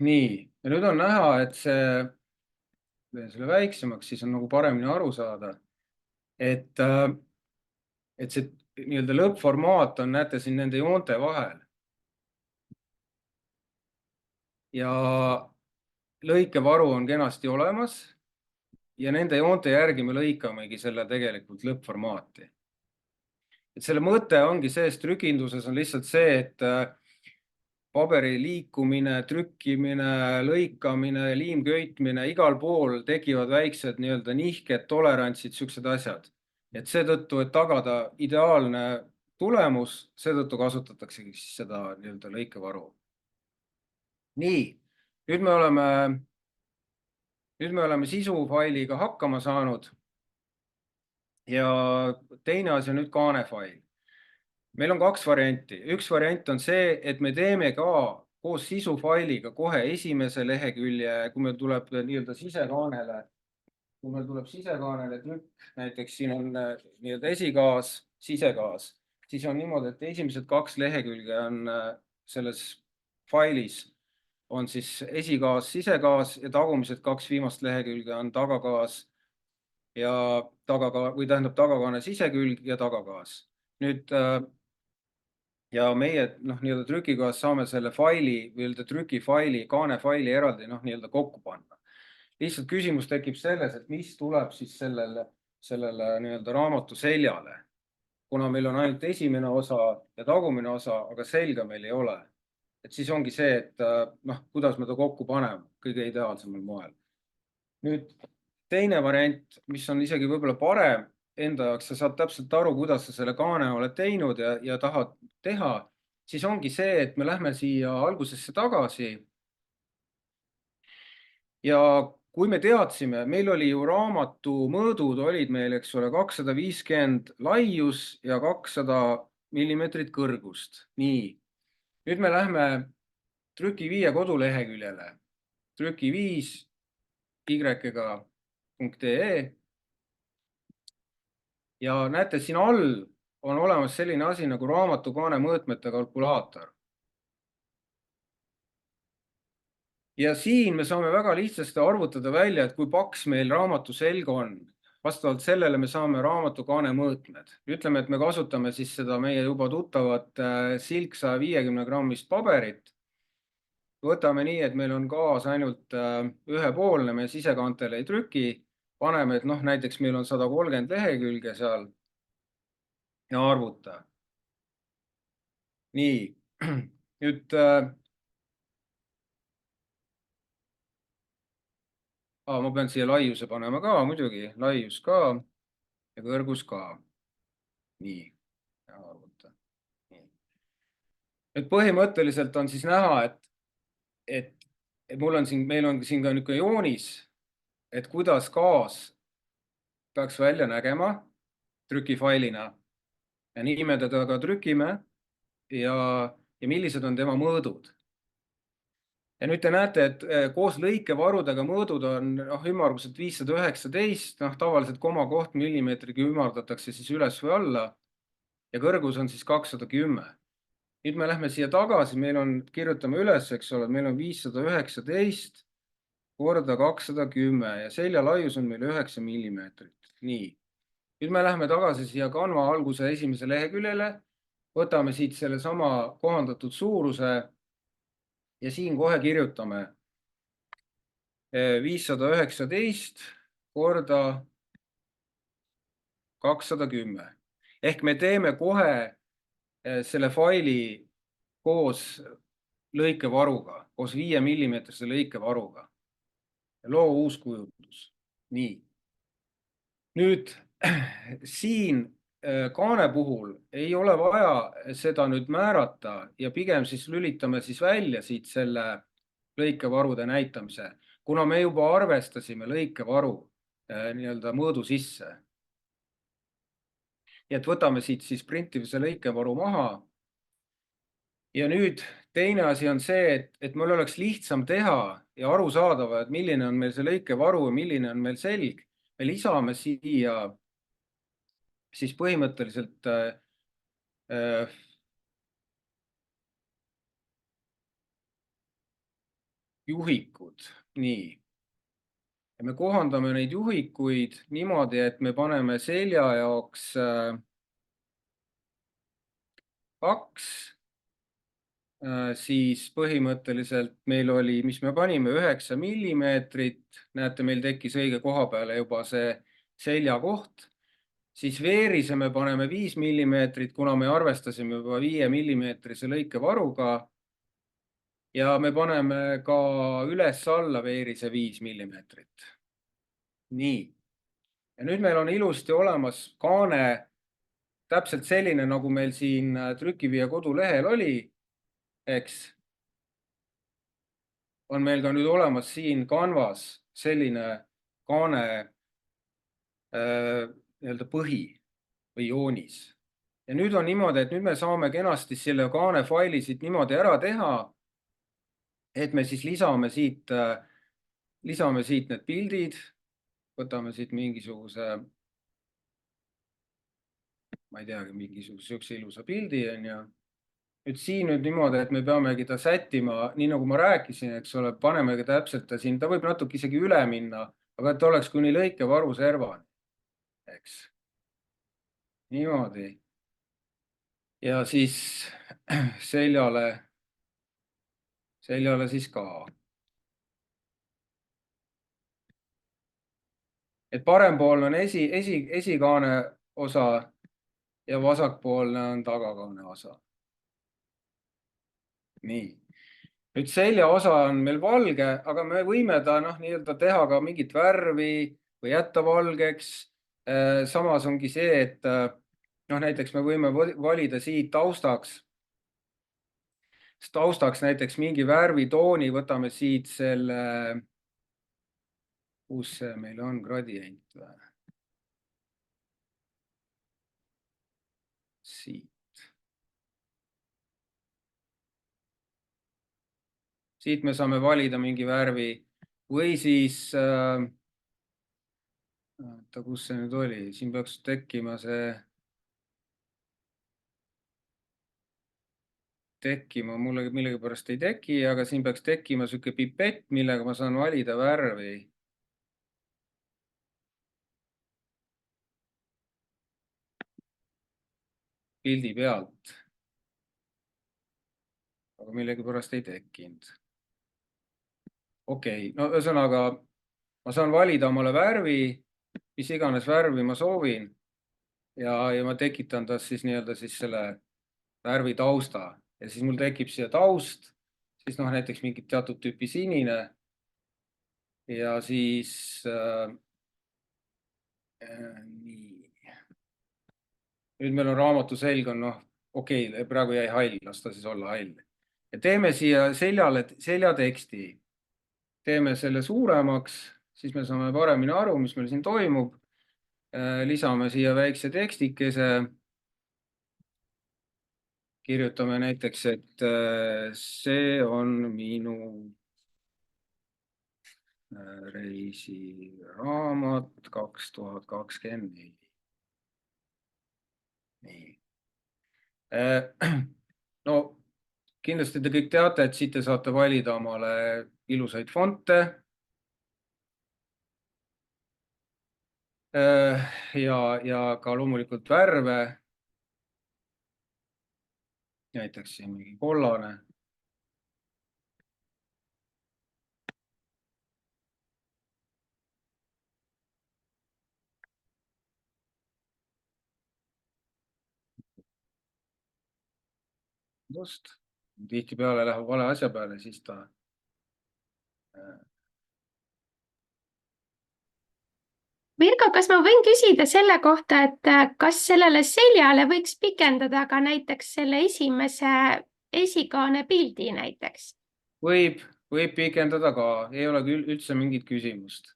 Nii, ja nüüd on näha, et selle väiksemaks, siis on paremini aru saada, et see lõppformaat on, näete siin nende joonte vahel. Ja lõikevaru on kenasti olemas ja nende joonte järgi me lõikamegi selle tegelikult lõppformaati. Et selle mõte ongi sees trükinduses on lihtsalt see, et paberi liikumine, trükkimine, lõikamine, liimköitmine, igal pool tekivad väiksed nihked, tolerantsid, siuksed asjad. Et seetõttu, et tagada ideaalne tulemus, seetõttu kasutataksegi seda lõikevaru. Nii, nüüd me oleme sisufailiga hakkama saanud ja teine asi on nüüd kaanefail. Meil on kaks varianti. Üks variant on see, et me teeme ka koos sisufailiga kohe esimese lehekülje, kui meil tuleb sisekaanele, trükk, näiteks siin on esikaas, sisekaas, siis on niimoodi, et esimesed kaks lehekülge on selles failis on siis esikaas, sisekaas ja tagumised kaks viimast lehekülge on tagakaas ja tagakaane sisekülg ja tagakaas. Nüüd ja meie nii-öelda trükikojas saame selle faili või trükifaili, kaanefaili eraldi nii-öelda kokku panna. Lihtsalt küsimus tekib selles, et mis tuleb siis sellele nii-öelda raamatu seljale, kuna meil on ainult esimene osa ja tagumine osa, aga selga meil ei ole. Et siis ongi see, et kuidas me ta kokku paneme kõige ideaalsemal moel. Nüüd teine variant, mis on isegi võib-olla parem enda jaoks, sa saad täpselt aru, kuidas sa selle kaane oled teinud ja tahad teha, siis ongi see, et me lähme siia algusesse tagasi. Ja kui me teadsime, meil oli ju raamatu mõõdud olid meil, eks ole, 250 laius ja 200 millimeetrit kõrgust. Nii, nüüd me lähme Trüki5 koduleheküljele, trüki5y.ee ja näete, siin all on olemas selline asi nagu raamatukaane mõõtmete kalkulaator. Ja siin me saame väga lihtsasti arvutada välja, et kui paks meil raamatu selg on. Vastavalt sellele me saame raamatukaane mõõtmed. Ütleme, et me kasutame siis seda meie juba tuttavat Silk 150 grammist paberit. Võtame nii, et meil on kaas ainult ühepoolne, me sisekaantele ei trüki. Paneme, et näiteks meil on 130 lehekülge seal ja arvuta. Nii, nüüd ma pean siia laiuse panema ka, muidugi, laius ka ja kõrgus ka. Nii, ja arvuta. Et põhimõtteliselt on siis näha, et meil on siin ka niisugune joonis, et kuidas kaas peaks välja nägema trükifailina ja nii me teda ka trükime ja millised on tema mõõdud. Ja nüüd te näete, et koos lõikevarudega mõõdud on ümmarguselt 519, tavaliselt komakoht millimeetriga ümardatakse siis üles või alla ja kõrgus on siis 210. Nüüd me lähme siia tagasi, kirjutame üles, eks ole, meil on 519 korda 210 ja selja laius on meil 9 millimeetrit. Nii, nüüd me lähme tagasi siia Canva alguse esimese leheküljele, võtame siit selle sama kohandatud suuruse ja siin kohe kirjutame 519 korda 210. Ehk me teeme kohe selle faili koos lõikevaruga, koos 5 millimeetrise lõikevaruga. Loo uus kujundus. Nii. Nüüd siin kaane puhul ei ole vaja seda nüüd määrata ja pigem siis lülitame siis välja siit selle lõikevarude näitamise, kuna me juba arvestasime lõikevaru nii-öelda mõõdu sisse. Ja et võtame siit siis printimise lõikevaru maha. Ja nüüd teine asi on see, et meil oleks lihtsam teha ja aru saadava, et milline on meil see lõikevaru ja milline on meil selg. Me lisame siia siis põhimõtteliselt juhikud. Nii. Ja me kohandame neid juhikuid niimoodi, et me paneme selja jaoks 2, siis põhimõtteliselt meil oli, mis me panime, 9 millimeetrit. Näete, meil tekkis õige koha peale juba see selja koht. Siis veerise me paneme 5 millimeetrit, kuna me arvestasime juba 5 millimeetrise lõikevaruga. Ja me paneme ka üles-alla veerise 5 millimeetrit. Nii. Ja nüüd meil on ilusti olemas kaane täpselt selline, nagu meil siin Trüki5 kodulehel oli, eks. On meil ka nüüd olemas siin Canvas selline kaane nii-öelda põhi või joonis. Ja nüüd on niimoodi, et nüüd me saame kenasti selle kaane faili siit niimoodi ära teha, et me siis lisame siit need pildid, võtame siit mingisuguse, ma ei teagi, mingisuguse ilusa pildi on ja nüüd siin niimoodi, et me peamegi ta sättima, nii nagu ma rääkisin, eks ole, panemegi täpselt ta siin, ta võib natuke isegi üle minna, aga et oleks kuni lõikevaru servani, eks. Niimoodi. Ja siis seljale siis ka. Et parempoolne on esikaane osa ja vasakpoolne on tagakaane osa. Nii. Nüüd selja osa on meil valge, aga me võime ta nii-öelda teha ka mingit värvi või jätta valgeks. Samas ongi see, et näiteks me võime valida siit taustaks näiteks mingi värvitooni, võtame siit selle, kus see meil on, gradient või? Siit. Siit me saame valida mingi värvi või siis, kus see nüüd oli, siin peaks tekkima mulle millegipärast ei teki, aga siin peaks tekkima sihuke pipett, millega ma saan valida värvi. Pildi pealt. Aga millegipärast ei tekkinud. Okei, no ühesõnaga ma saan valida omale värvi, mis iganes värvi ma soovin ja ma tekitan tast siis nii-öelda siis selle värvi tausta ja siis mul tekib siia taust, siis näiteks mingit teatud tüüpi sinine ja siis nii. Nüüd meil on raamatu selg on okei, praegu jäi hall, las ta siis olla hall. Ja teeme siia seljateksti. Teeme selle suuremaks, siis me saame paremini aru, mis meil siin toimub. Lisame siia väikse tekstikese. Kirjutame näiteks, et see on minu reisiraamat 2024. Nii. No kindlasti te kõik teate, et siit te saate valida omale ilusaid fonte. Ja ka loomulikult värve. Näiteks siin mingi kollane. Just. Tihtipeale läheb vale asja peale, siis ta Virgo, kas ma võin küsida selle kohta, et kas sellele seljale võiks pikendada ka näiteks selle esimese esikaane pildi näiteks? Võib pikendada ka, ei ole küll üldse mingit küsimust.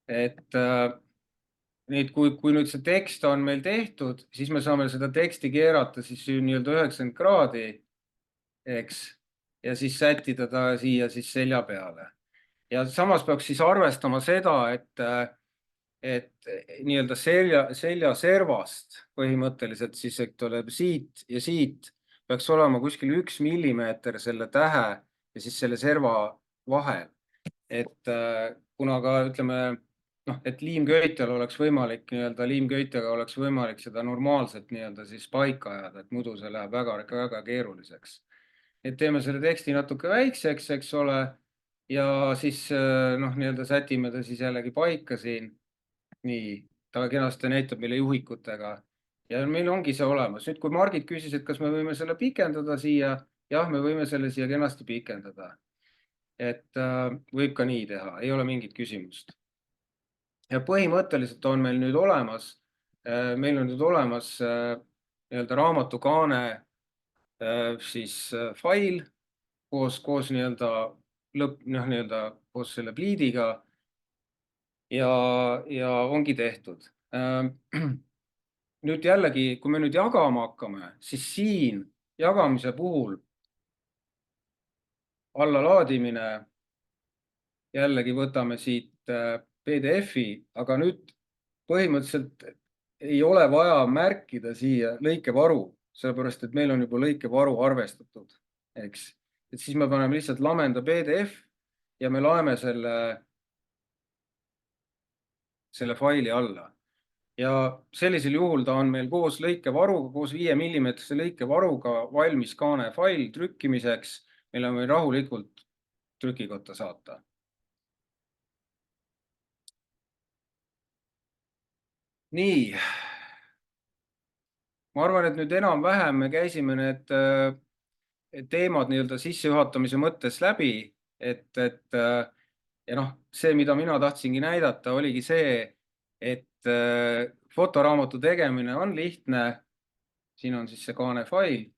Et nüüd, kui nüüd see tekst on meil tehtud, siis me saame seda teksti keerata siis nii-öelda 90 kraadi, eks, ja siis sättida ta siia siis selja peale. Ja samas peaks siis arvestama seda, et nii-öelda selja servast põhimõtteliselt siis tuleb siit ja siit peaks olema kuskil 1 millimeeter selle tähe ja siis selle serva vahel. Et kuna ka ütleme, et liimköitjal oleks võimalik liimköitjaga oleks võimalik seda normaalselt nii-öelda siis paika ajada, et muidu see läheb väga keeruliseks. Et teeme selle teksti natuke väikseks, eks ole, ja siis nii-öelda sätime ta siis jällegi paika siin. Nii, ta kenasti näitab meile juhikutega ja meil ongi see olemas. Nüüd, kui Margit küsis, et kas me võime selle pikendada siia, jah, me võime selle siia kenasti pikendada. Et võib ka nii teha, ei ole mingit küsimust. Ja põhimõtteliselt on meil nüüd olemas nii-öelda raamatukaane siis fail koos nii-öelda koos selle pliidiga ja ongi tehtud. Nüüd jällegi, kui me nüüd jagama hakkame, siis siin jagamise puhul allalaadimine jällegi võtame siit PDF-i, aga nüüd põhimõtteliselt ei ole vaja märkida siia lõikevaru, sellepärast et meil on juba lõikevaru arvestatud, eks. Et siis me paneme lihtsalt lamenda PDF ja me laeme selle faili alla. ja sellisel juhul ta on meil koos lõikevaruga, koos 5 mm lõikevaruga valmis kaanefail trükkimiseks. Meil on või rahulikult trükikotta saata. Nii. Ma arvan, et nüüd enam-vähem me käisime need teemad nii-öelda sissejuhatamise mõttes läbi, et ja noh, see, mida mina tahtsingi näidata, oligi see, et fotoraamatu tegemine on lihtne. Siin on siis see kaanefail.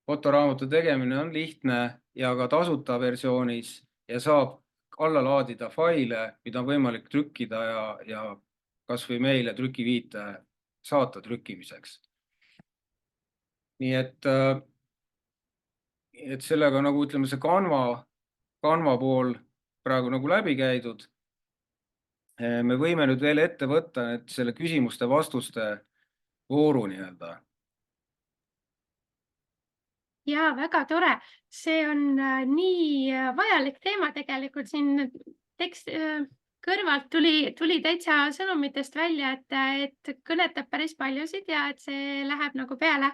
Fotoraamatu tegemine on lihtne ja ka tasuta versioonis ja saab alla laadida faile, mida on võimalik trükkida ja kas või meile trükiviite saata trükkimiseks. Nii et sellega nagu ütleme, see Canva pool praegu nagu läbi käidud. Me võime nüüd veel ette võtta selle küsimuste-vastuste vooru nii-öelda. Ja väga tore. See on nii vajalik teema tegelikult siin tekst kõrvalt tuli täitsa sõnumitest välja, et kõnetab päris paljusid ja et see läheb nagu peale.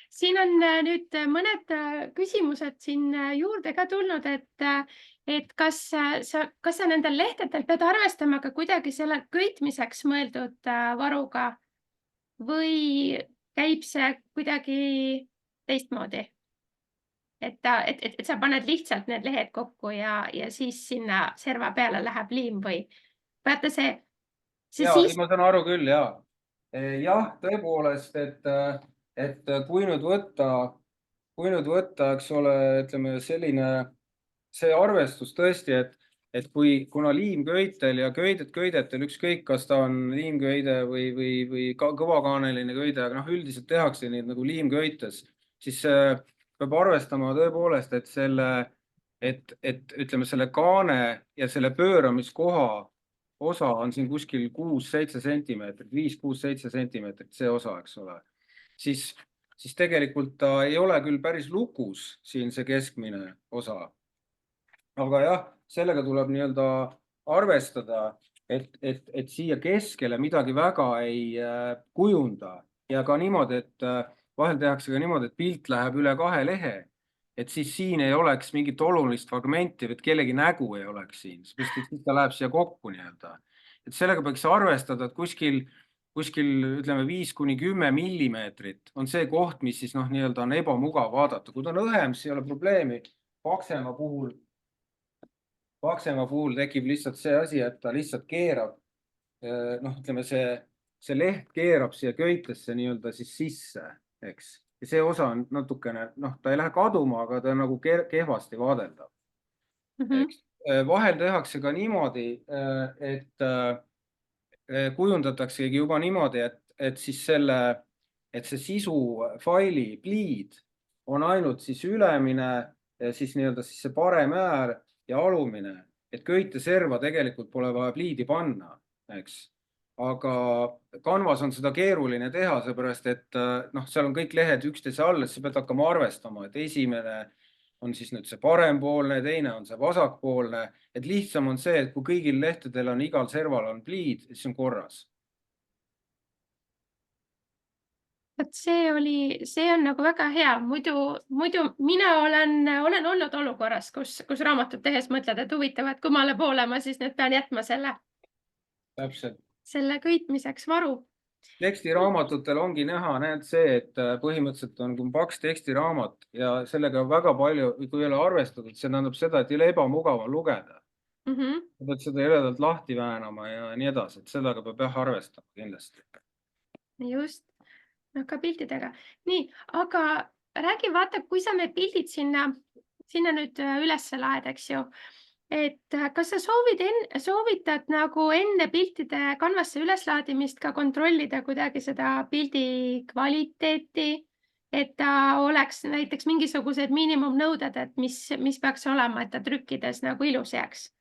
Siin on nüüd mõned küsimused siin juurde ka tulnud, et kas sa nendel lehtedel pead arvestama ka kuidagi selle köitmiseks mõeldud varuga või käib see kuidagi teistmoodi? Et sa paned lihtsalt need lehed kokku ja siis sinna serva peale läheb liim või vaata see siis... Ma saan aru küll, ja. Jah, tõepoolest, et kui nüüd võtta, eks ole, ütleme selline, see arvestus tõesti, et kuna liimköitel ja köidetel ükskõik, kas ta on liimköide või kõvakaaneline köide, aga üldiselt tehakse neid nagu liimköites, siis peab arvestama tõepoolest, et ütleme selle kaane ja selle pööramiskoha osa on siin kuskil 6-7 sentimeetrit, 5-6-7 sentimeetrit see osa, eks ole. Siis tegelikult ta ei ole küll päris lukus siin see keskmine osa. Aga jah, sellega tuleb nii-öelda arvestada, et siia keskele midagi väga ei kujunda ja ka niimoodi, et vahel tehakse ka niimoodi, et pilt läheb üle 2 lehe, et siis siin ei oleks mingit olulist fragmenti, et kellegi nägu ei oleks siin, sest siis ta läheb siia kokku nii-öelda. Et sellega peaks arvestada, et kuskil ütleme 5-10 millimeetrit on see koht, mis siis nii-öelda on ebamugav vaadata. Kui ta on õhem, siis ei ole probleemi. Paksema puhul tekib lihtsalt see asi, et ta lihtsalt keerab, ütleme see leht keerab siia köitesse nii-öelda siis sisse, eks. Ja see osa on natukene, ta ei lähe kaduma, aga ta on nagu kehvasti vaadeldav. Vahel tehakse ka niimoodi, et kujundataksegi juba niimoodi, et see sisufaili pliid on ainult siis ülemine, siis nii-öelda siis see parem äär ja alumine, et köiteserva tegelikult pole vaja pliidi panna, eks. Aga Canvas on seda keeruline teha, seepärast et seal on kõik lehed üksteise all, et sa pead hakkama arvestama, et esimene on siis nüüd see parempoolne, teine on see vasakpoolne, et lihtsam on see, et kui kõigil lehtedel on igal serval on pliid, siis on korras. See on nagu väga hea, muidu mina olen olnud olukorras, kus raamatut tehes mõtled, et huvitavad, kummale poole ma siis nüüd pean jätma selle köitmiseks varu. Tekstiraamatutes ongi näha see, et põhimõtteliselt on paks tekstiraamat ja sellega väga palju, kui ei ole arvestatud, see tähendab seda, et ei ole ebamugav lugeda. Sa pead seda eredalt lahti väänama ja nii edasi, et sellega peab arvestama kindlasti. Just, ka piltidega. Nii, aga räägi, vaata, kui sa need pildid sinna nüüd üles laed, eks ju, et kas sa soovitad nagu enne piltide Canvasse üleslaadimist ka kontrollida kuidagi seda pildi kvaliteeti, et ta oleks näiteks mingisugused miinimumnõuded, et mis peaks olema, et ta trükkides nagu ilus jääks?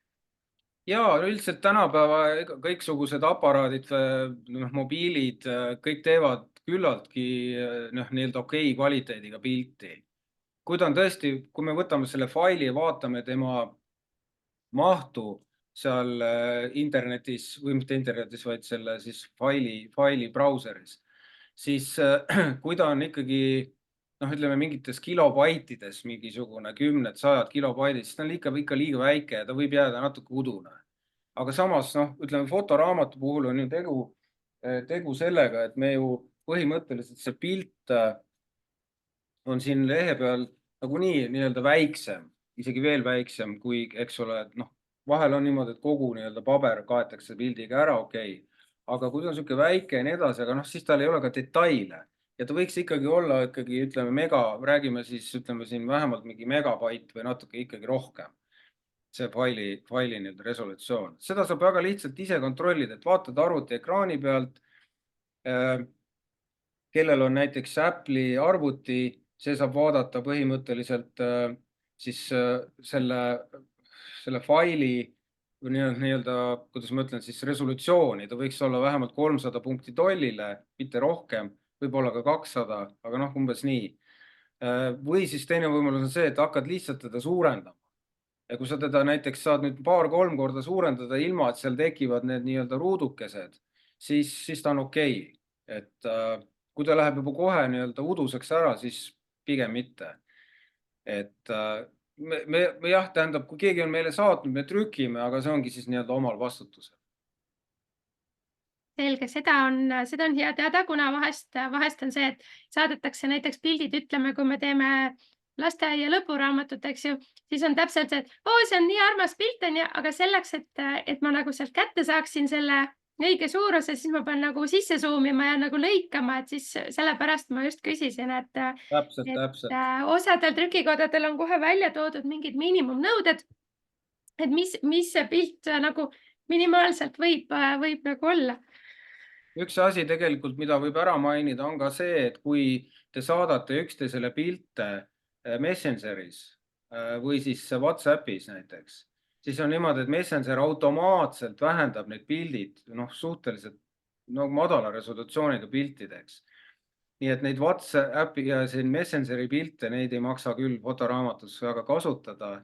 Ja üldiselt tänapäeva kõiksugused aparaadid, mobiilid, kõik teevad küllaltki nii-öelda okei kvaliteediga pilti. Kui ta on tõesti, kui me võtame selle faili ja vaatame tema mahtu, seal internetis või mitte internetis, vaid selle siis faili brauseris, siis kui ta on ikkagi noh, ütleme mingites kilobaitides mingisugune 10-100 kilobaidid, siis ta on ikka liiga väike ja ta võib jääda natuke udune. Aga samas noh, ütleme fotoraamatu puhul on ju tegu sellega, et me ju põhimõtteliselt see pilt on siin lehe peal nagunii nii-öelda väiksem, isegi veel väiksem kui, eks ole, et noh, vahel on niimoodi, et kogu nii-öelda paber kaetakse pildiga ära, okei. Aga kui ta on niisugune väike ja nii edasi, aga noh, siis tal ei ole ka detaile ja ta võiks ikkagi olla ikkagi, ütleme, räägime siis, ütleme siin vähemalt mingi megabait või natuke ikkagi rohkem see faili nii-öelda resolutsioon. Seda saab väga lihtsalt ise kontrollida, et vaatad arvuti ekraani pealt, kellel on näiteks Apple'i arvuti, see saab vaadata põhimõtteliselt siis selle faili nii-öelda, kuidas ma ütlen, siis resolutsiooni, ta võiks olla vähemalt 300 punkti tollile, mitte rohkem, võib-olla ka 200, aga noh, umbes nii. Või siis teine võimalus on see, et hakkad lihtsalt teda suurendama. Ja kui sa teda näiteks saad nüüd 2-3 korda suurendada ilma, et seal tekivad need nii-öelda ruudukesed, siis ta on okei. Et kui ta läheb juba kohe nii-öelda uduseks ära, siis pigem mitte. Et me jah, tähendab, kui keegi on meile saatnud, me trükime, aga see ongi siis nii-öelda omal vastutusel. Selge, seda on hea teada, kuna vahest on see, et saadetakse näiteks pildid, ütleme, kui me teeme lasteaia lõpuraamatut, eks ju, siis on täpselt see, et see on nii armas pilt, on ju, aga selleks, et ma nagu sealt kätte saaksin selle õige suuruse, siis ma pean nagu sisse zoomima ja nagu lõikama, et siis sellepärast ma just küsisin, Täpselt. osadel trükikodadel on kohe välja toodud mingid miinimumnõuded, et mis see pilt nagu minimaalselt võib nagu olla. Üks asi tegelikult, mida võib ära mainida, on ka see, et kui te saadate üksteisele pilte Messengeris või siis WhatsAppis näiteks, siis on niimoodi, et Messenger automaatselt vähendab need pildid suhteliselt madala resolutsiooniga piltideks. Nii et neid WhatsAppi ja siin Messengeri pilte, neid ei maksa küll fotoraamatus väga kasutada.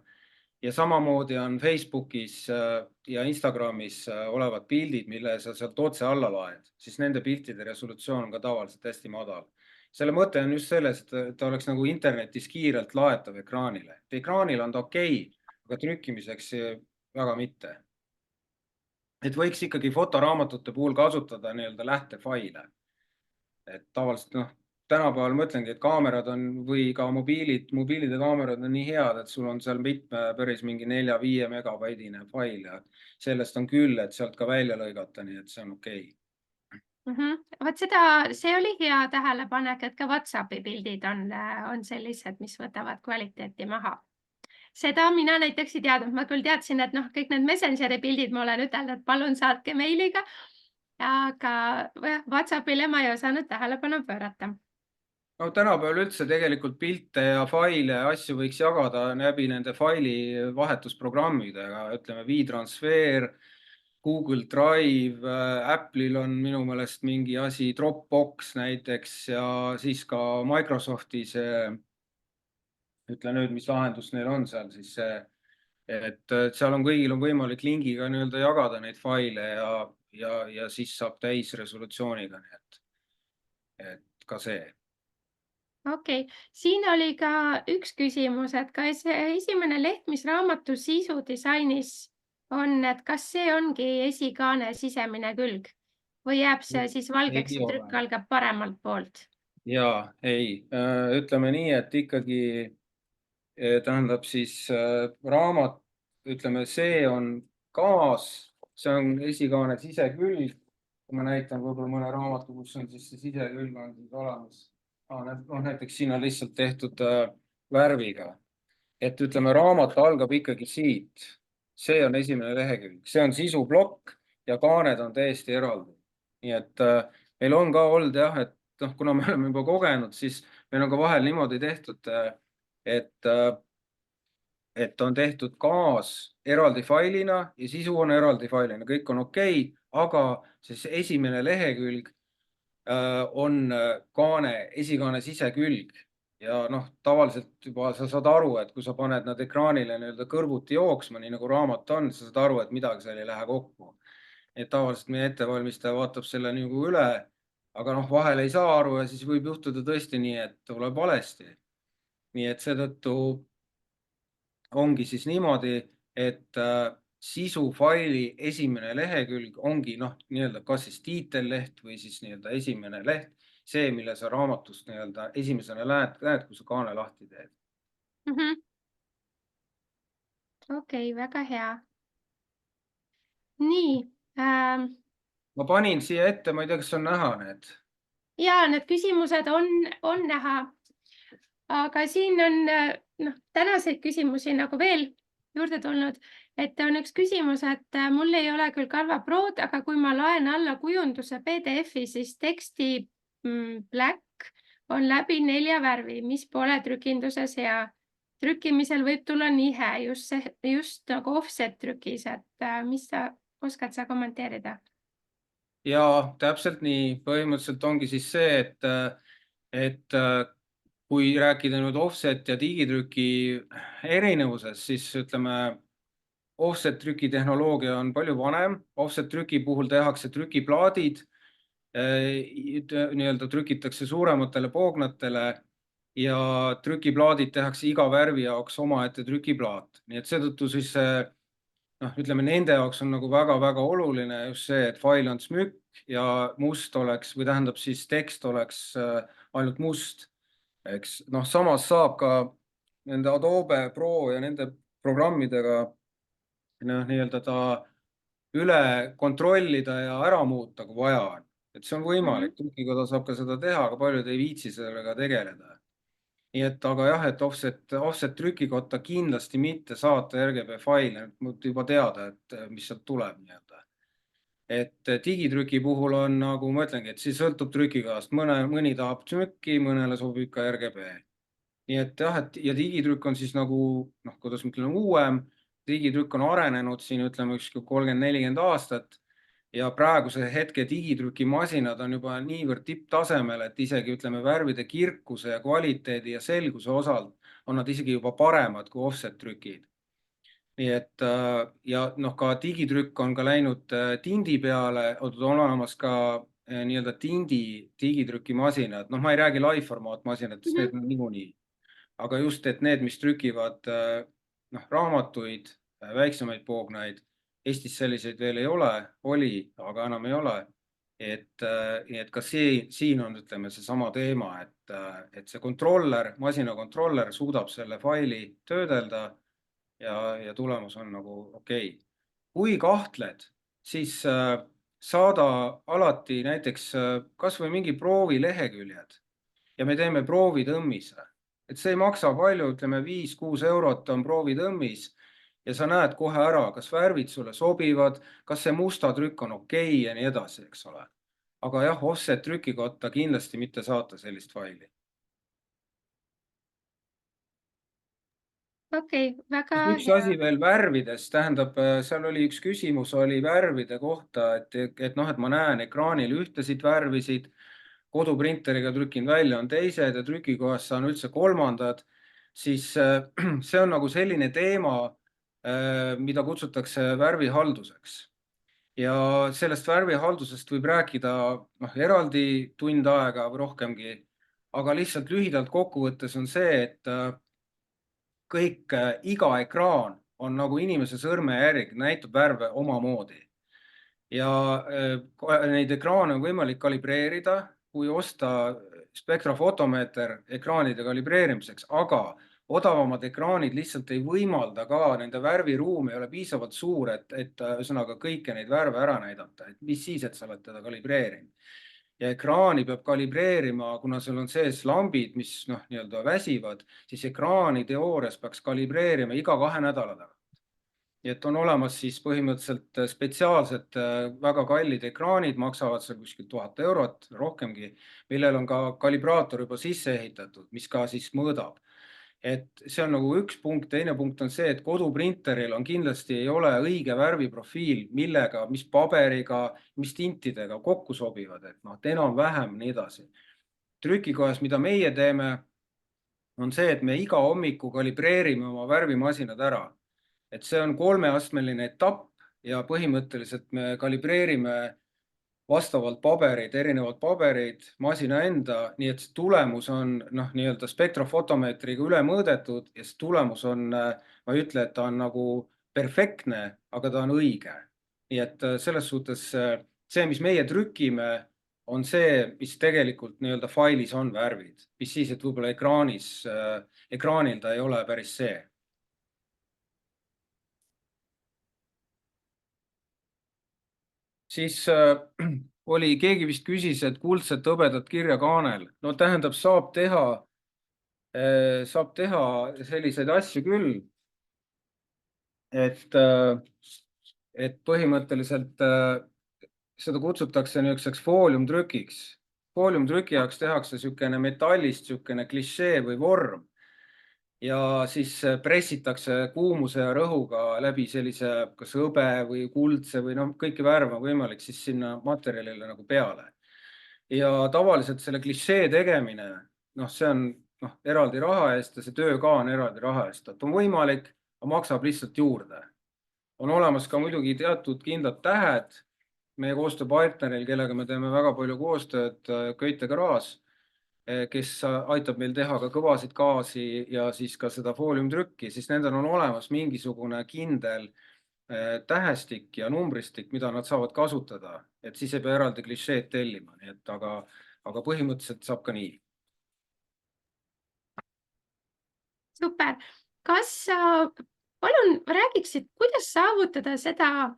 Ja samamoodi on Facebookis ja Instagramis olevad pildid, mille sa sealt otse alla laed, siis nende piltide resolutsioon on ka tavaliselt hästi madal. Selle mõte on just selles, et ta oleks nagu internetis kiirelt laetav ekraanile. Ekraanil on ta okei, aga trükkimiseks väga mitte. Et võiks ikkagi fotoraamatute puhul kasutada nii-öelda lähtefaile. Et tavaliselt tänapäeval ma ütlengi, et kaamerad on või ka mobiilide kaamerad on nii head, et sul on seal päris mingi 4-5 megabaidine fail ja sellest on küll, et sealt ka välja lõigata, nii et see on okei. Vot see oli hea tähelepanek, et ka WhatsAppi pildid on sellised, mis võtavad kvaliteeti maha. Seda mina näiteks ei teadnud, ma küll teadsin, et kõik need Messengeri pildid ma olen ütelnud, et palun saatke meiliga, aga WhatsAppile ma ei osanud tähelepanu pöörata. No tänapäeval üldse tegelikult pilte ja faile ja asju võiks jagada läbi nende faili vahetusprogrammidega, ütleme WeTransfer, Google Drive, Apple'il on minu meelest mingi asi, Dropbox näiteks ja siis ka Microsofti see, ütle nüüd, mis lahendus neil on seal siis see, et seal on kõigil on võimalik lingiga nii-öelda jagada neid faile ja siis saab täisresolutsiooniga, nii et ka see. Okei, siin oli ka üks küsimus, et kas esimene leht, mis raamatu sisu disainis on, et kas see ongi esikaane sisemine külg või jääb see siis valgeks ja trükk algab paremalt poolt? Jaa, ei, ütleme nii, et ikkagi tähendab siis raamat, ütleme, see on kaas, see on esikaane sisekülg. Ma näitan võib-olla mõne raamatu, kus on siis see sisekülg on siis olemas. Näiteks siin on lihtsalt tehtud värviga, et ütleme, raamat algab ikkagi siit. See on esimene lehekülg, see on sisuplokk ja kaaned on täiesti eraldi. Nii et meil on ka olnud jah, et kuna me oleme juba kogenud, siis meil on ka vahel niimoodi tehtud, et on tehtud kaas eraldi failina ja sisu on eraldi failina, kõik on okei, aga siis esimene lehekülg on esikaane sisekülg ja noh, tavaliselt juba sa saad aru, et kui sa paned nad ekraanile nii-öelda kõrvuti jooksma, nii nagu raamat on, sa saad aru, et midagi seal ei lähe kokku. Et tavaliselt meie ettevalmistaja vaatab selle nagu üle, aga noh, vahel ei saa aru ja siis võib juhtuda tõesti nii, et tuleb valesti. Nii et seetõttu ongi siis niimoodi, et sisufaili esimene lehekülg ongi noh, nii-öelda kas siis tiitelleht või siis nii-öelda esimene leht, see, mille sa raamatust nii-öelda esimesena näed, kui sa kaane lahti teed. Mhm. Okei, väga hea. Nii, ähm, Ma panin siia ette, ma ei tea, kas on näha need. ja need küsimused on näha. Aga siin on, noh, tänaseid küsimusi nagu veel juurde tulnud, et on üks küsimus, et mul ei ole küll Canva Prod, aga kui ma laen alla kujunduse PDF-i, siis teksti black on läbi 4 värvi, mis pole trükinduses hea. Trükkimisel võib tulla nihe, just nagu offset trükis, et mis sa oskad sa kommenteerida? Ja täpselt nii, põhimõtteliselt ongi siis see, et kui rääkida nüüd offset ja digitrüki erinevusest, siis ütleme, offset trüki tehnoloogia on palju vanem. Offset trüki puhul tehakse trükiplaadid, nii-öelda trükitakse suurematele poognatele ja trükiplaadid tehakse iga värvi jaoks omaette trükiplaat. Nii et seetõttu siis noh, ütleme nende jaoks on nagu väga-väga oluline just see, et fail on smükk ja must oleks või tähendab siis tekst oleks ainult must. Eks noh, samas saab ka nende Adobe Pro ja nende programmidega noh, nii-öelda ta üle kontrollida ja ära muuta, kui vaja on. Et see on võimalik, trükikoda saab ka seda teha, aga paljud ei viitsi sellega tegeleda. Nii et aga jah, et offset trükikotta kindlasti mitte saata RGB faile, juba teada, et mis sealt tuleb nii-öelda. Et digitrüki puhul on nagu ma ütlengi, et siis sõltub trükikojast, mõni tahab smükki, mõnele sobib ka RGB. Nii et jah, et ja digitrükk on siis nagu noh, kuidas ma ütlen, uuem. Digitrükk on arenenud siin ütleme ükskõik 30-40 aastat ja praeguse hetke digitrükimasinad on juba niivõrd tipptasemel, et isegi ütleme värvide kirkuse ja kvaliteedi ja selguse osalt on nad isegi juba paremad kui offset trükid. Nii et ja noh, ka digitrükk on ka läinud tindi peale, on olemas ka nii-öelda tindi digitrükimasinad. Noh, ma ei räägi live formaat masinatest, need on niikuinii. Aga just, et need, mis trükivad noh, raamatuid, väiksemaid poognaid, Eestis selliseid veel ei ole, oli, aga enam ei ole. Et ka siin on, ütleme, seesama teema, et see kontroller, masina kontroller suudab selle faili töödelda ja tulemus on nagu okei. Kui kahtled, siis saada alati näiteks kas või mingi proovileheküljed ja me teeme proovitõmmise. Et see ei maksa palju, ütleme 5-6 eurot on proovitõmmis ja sa näed kohe ära, kas värvid sulle sobivad, kas see musta trükk on okei ja nii edasi, eks ole. Aga jah, offset trükikotta kindlasti mitte saata sellist faili. Okei, väga Üks hea. asi veel värvidest, tähendab, seal oli üks küsimus oli värvide kohta, et noh, et ma näen ekraanil ühtesid värvisid, koduprinteriga trükin välja, on teised ja trükikojas saan üldse kolmandad, siis see on nagu selline teema, mida kutsutakse värvihalduseks. Ja sellest värvihaldusest võib rääkida noh, eraldi tund aega või rohkemgi, aga lihtsalt lühidalt kokkuvõttes on see, et kõik, iga ekraan on nagu inimese sõrmejärg, näitab värve omamoodi. Ja neid ekraane on võimalik kalibreerida, kui osta spektrafotomeeter ekraanide kalibreerimiseks, aga odavamad ekraanid lihtsalt ei võimalda ka, nende värviruum ei ole piisavalt suur, et ühesõnaga kõiki neid värve ära näidata, et mis siis, et sa oled teda kalibreerinud. Ja ekraani peab kalibreerima, kuna seal on sees lambid, mis noh, nii-öelda väsivad, siis ekraani teoorias peaks kalibreerima iga 2 nädala tagant. Nii et on olemas siis põhimõtteliselt spetsiaalsed väga kallid ekraanid, maksavad seal kuskil 1000 eurot, rohkemgi, millel on ka kalibraator juba sisse ehitatud, mis ka siis mõõdab. Et see on nagu üks punkt, teine punkt on see, et koduprinteril on kindlasti ei ole õige värviprofiil, millega, mis paberiga, mis tintidega kokku sobivad, et noh, enam-vähem nii edasi. Trükikojas, mida meie teeme, on see, et me iga hommiku kalibreerime oma värvimasinad ära. Et see on 3-astmeline etapp ja põhimõtteliselt me kalibreerime vastavalt erinevad paberid, masina enda, nii et see tulemus on nii-öelda spektrofotomeetriga üle mõõdetud ja see tulemus on, ma ei ütle, et ta on nagu perfektne, aga ta on õige. Nii et selles suhtes see, mis meie trükime, on see, mis tegelikult nii-öelda failis on värvid, mis siis, et võib-olla ekraanil ta ei ole päris see. Siis keegi vist küsis, et kuldset hõbedat kirja kaanel. No tähendab, saab teha selliseid asju küll, et põhimõtteliselt seda kutsutakse niisuguseks fooliumtrükiks. Fooliumtrüki jaoks tehakse niisugune metallist niisugune klišee või vorm ja siis pressitakse kuumuse ja rõhuga läbi sellise kas hõbe või kuldse või kõiki värve on võimalik siis sinna materjalile nagu peale. Ja tavaliselt selle klišee tegemine, see on eraldi raha eest ja see töö ka on eraldi raha eest, et on võimalik, aga maksab lihtsalt juurde. On olemas ka muidugi teatud kindlad tähed meie koostööpartneril, kellega me teeme väga palju koostööd, Köite Kraas, kes aitab meil teha ka kõvasid gaasi ja siis ka seda fooliumtrükki, siis nendel on olemas mingisugune kindel tähestik ja numbristik, mida nad saavad kasutada, et siis ei pea eraldi klišeed tellima, nii et aga põhimõtteliselt saab ka nii. Super. Kas sa palun räägiksid, kuidas saavutada seda,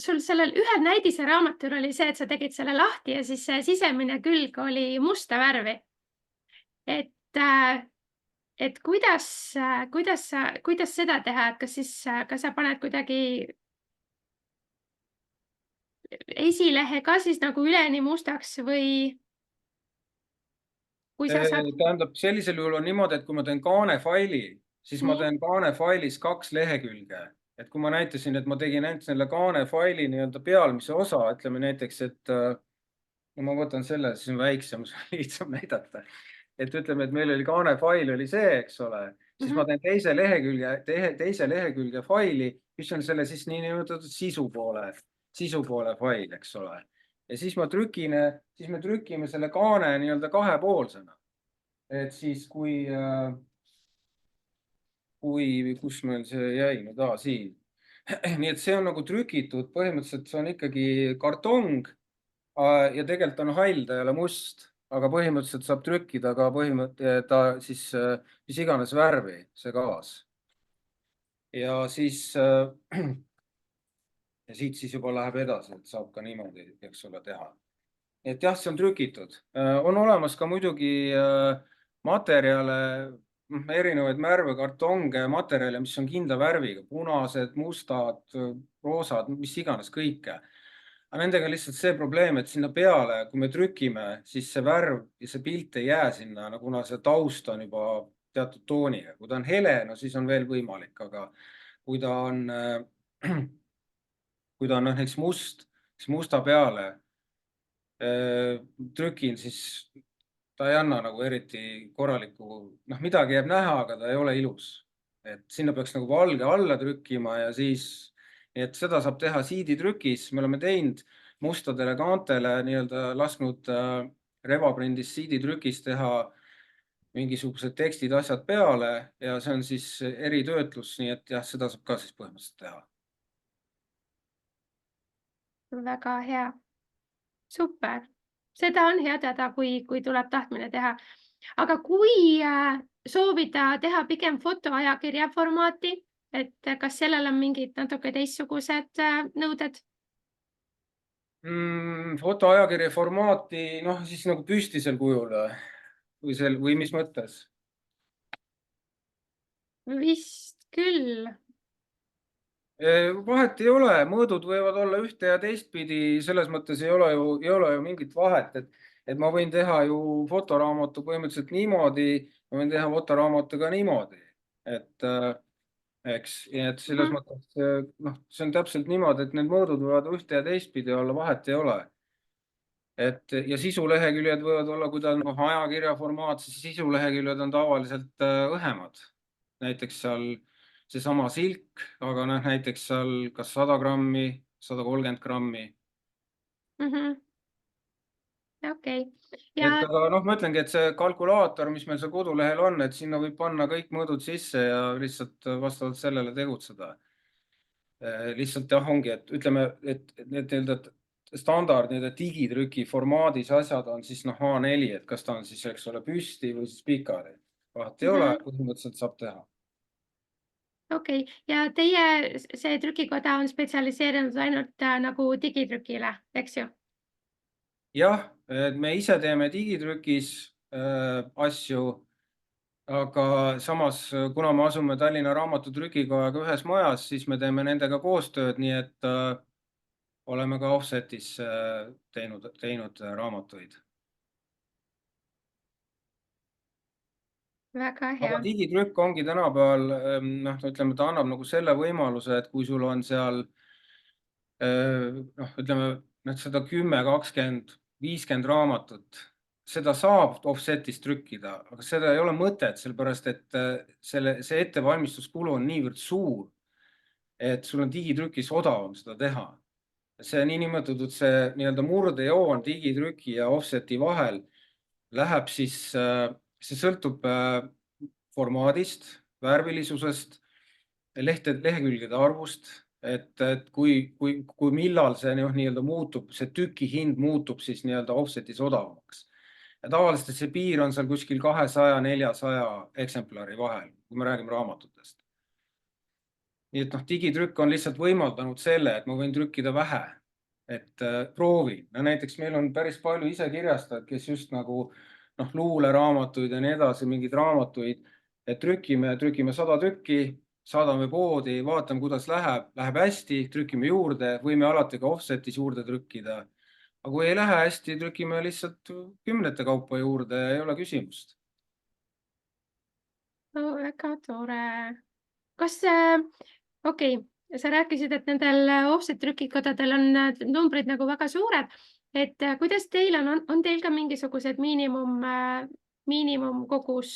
sul sellel ühel näidise raamatul oli see, et sa tegid selle lahti ja siis see sisemine külg oli musta värvi. Et kuidas seda teha, et kas sa paned kuidagi esilehe ka siis nagu üleni mustaks või kui sa saad? Tähendab, sellisel juhul on niimoodi, et kui ma teen kaanefaili, siis ma teen kaanefailis 2 lehekülge. Et kui ma näitasin, et ma tegin ainult selle kaanefaili nii-öelda pealmise osa, ütleme näiteks, et ma võtan selle, siis on väiksem, lihtsam näidata. Et ütleme, et meil oli kaanefail oli see, eks ole, siis ma teen teise lehekülge faili, mis on selle siis niinimetatud sisupoole fail, eks ole. Ja siis me trükime selle kaane nii-öelda kahepoolsena. Et siis kus meil see jäi nüüd, siin. Nii et see on nagu trükitud, põhimõtteliselt see on ikkagi kartong ja tegelikult on hall, ta ei ole must, aga põhimõtteliselt saab trükkida ka ta siis mis iganes värvi, see gaas. Ja siis ja siit siis juba läheb edasi, et saab ka niimoodi, eks ole, teha. Et jah, see on trükitud. On olemas ka muidugi materjale, erinevaid värve, kartonge, materjale, mis on kindla värviga, punased, mustad, roosad, mis iganes kõike. Aga nendega on lihtsalt see probleem, et sinna peale, kui me trükime, siis see värv ja see pilt ei jää sinna, kuna see taust on juba teatud tooniga. Kui ta on hele, no siis on veel võimalik, aga kui ta on näiteks must, siis musta peale trükin, siis ta ei anna nagu eriti korralikku, midagi jääb näha, aga ta ei ole ilus. Et sinna peaks nagu valge alla trükkima ja siis, et seda saab teha siiditrükis, me oleme teinud mustadele kaantele nii-öelda lasknud revaprindis siiditrükis teha mingisugused tekstid, asjad peale ja see on siis eritöötlus, nii et jah, seda saab ka siis põhimõtteliselt teha. Väga hea. Super. Seda on hea teada, kui tuleb tahtmine teha. Aga kui soovida teha pigem fotoajakirja formaati, et kas sellel on mingid natuke teistsugused nõuded? Fotoajakirja formaati, siis nagu püstisel kujul või mis mõttes? Vist küll. Vahet ei ole, mõõdud võivad olla ühte ja teistpidi, selles mõttes ei ole ju mingit vahet, et ma võin teha ju fotoraamatu põhimõtteliselt niimoodi, ma võin teha fotoraamatu ka niimoodi, et eks, et selles mõttes, see on täpselt niimoodi, et need mõõdud võivad ühte ja teistpidi olla, vahet ei ole. ja sisuleheküljed võivad olla, kui ta on ajakirja formaat, siis sisuleheküljed on tavaliselt õhemad. Näiteks seal seesama silk, aga näiteks seal kas 100 grammi, 130 grammi. Okei. Et Ja aga ma ütlengi, et see kalkulaator, mis meil seal kodulehel on, et sinna võib panna kõik mõõdud sisse ja lihtsalt vastavalt sellele tegutseda. Lihtsalt jah, ongi, et ütleme, et need standard digitrüki formaadis asjad on siis A4, et kas ta on siis, eks ole, püsti või siis pikali. Vahet ei ole, põhimõtteliselt saab teha. okei. Ja teie see trükikoda on spetsialiseerunud ainult nagu digitrükile, eks ju? Jah, me ise teeme digitrükis asju, aga samas, kuna me asume Tallinna Raamatutrükikojaga ühes majas, siis me teeme nendega koostööd, nii et oleme ka offsetis teinud raamatuid. Väga Aga hea. digitrükk ongi tänapäeval, ütleme, ta annab nagu selle võimaluse, et kui sul on seal ütleme, 110, 20, 50 raamatut, seda saab offsetis trükkida, aga seda ei ole mõtet, sellepärast et see ettevalmistuskulu on niivõrd suur, et sul on digitrükis odavam seda teha. See niinimetatud see nii-öelda murdejoon digitrüki ja offseti vahel läheb siis, see sõltub formaadist, värvilisusest, lehekülgede arvust, et kui millal see nii-öelda muutub, see tüki hind muutub siis nii-öelda offsetis odavamaks. Ja tavaliselt see piir on seal kuskil 200-400 eksemplari vahel, kui me räägime raamatutest. Nii et digitrükk on lihtsalt võimaldanud selle, et ma võin trükkida vähe, et proovin. Näiteks meil on päris palju isekirjastajaid, kes just nagu luuleraamatuid ja nii edasi, mingeid raamatuid, et trükime 100 tükki, saadame poodi, vaatame, kuidas läheb hästi, trükime juurde, võime alati ka offsetis juurde trükkida. Aga kui ei lähe hästi, trükime lihtsalt kümnete kaupa juurde ja ei ole küsimust. No väga tore. Kas okei, sa rääkisid, et nendel offset trükikodadel on numbrid nagu väga suured, et kuidas teil on teil ka mingisugused miinimumkogus,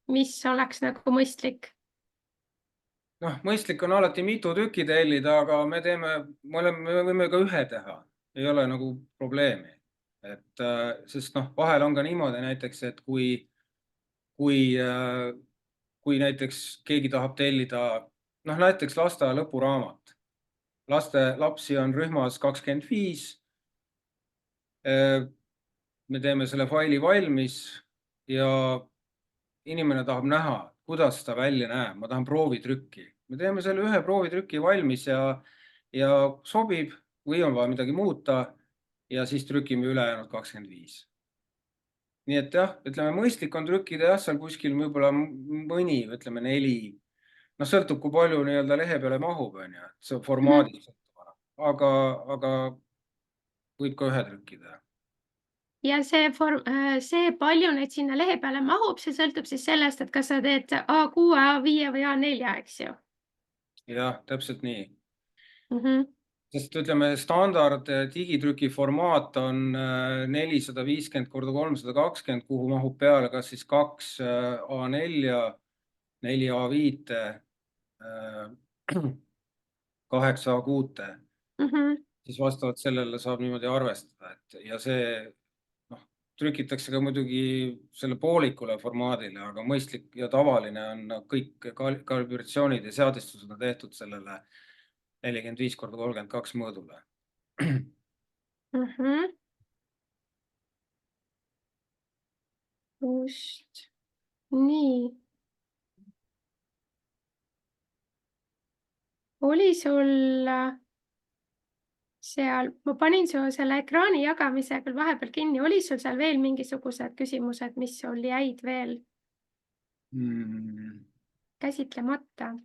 mis oleks nagu mõistlik? Mõistlik on alati mitu tükki tellida, aga me võime ka ühe teha, ei ole nagu probleemi. Sest vahel on ka niimoodi näiteks, et kui näiteks keegi tahab tellida, näiteks lasteaia lõpuraamat, lapsi on rühmas 25. Me teeme selle faili valmis ja inimene tahab näha, kuidas ta välja näeb, ma tahan proovitrükki. Me teeme selle ühe proovitrüki valmis ja sobib või on vaja midagi muuta ja siis trükime ülejäänud 25. Nii et jah, ütleme, mõistlik on trükkida jah, seal kuskil võib-olla mõni, ütleme 4. Sõltub, kui palju nii-öelda lehe peale mahub, on ju, see formaadist sõltuvana. Aga võib ka ühe trükkida. Ja see, palju neid sinna lehe peale mahub, see sõltub siis sellest, et kas sa teed A6, A5 või A4, eks ju? Jah, täpselt nii. Mhm. Sest ütleme, standard digitrüki formaat on 450 korda 320, kuhu mahub peale kas siis 2 A4, 4 A5, 8 A6. Siis vastavalt sellele saab niimoodi arvestada, ja see trükitakse ka muidugi selle poolikule formaadile, aga mõistlik ja tavaline on kõik kalibratsioonid ja seadistused on tehtud sellele 45 korda 32 mõõdule. Just nii. Oli sul seal, ma panin su selle ekraani jagamise küll vahepeal kinni, oli sul seal veel mingisugused küsimused, mis sul jäid veel käsitlemata?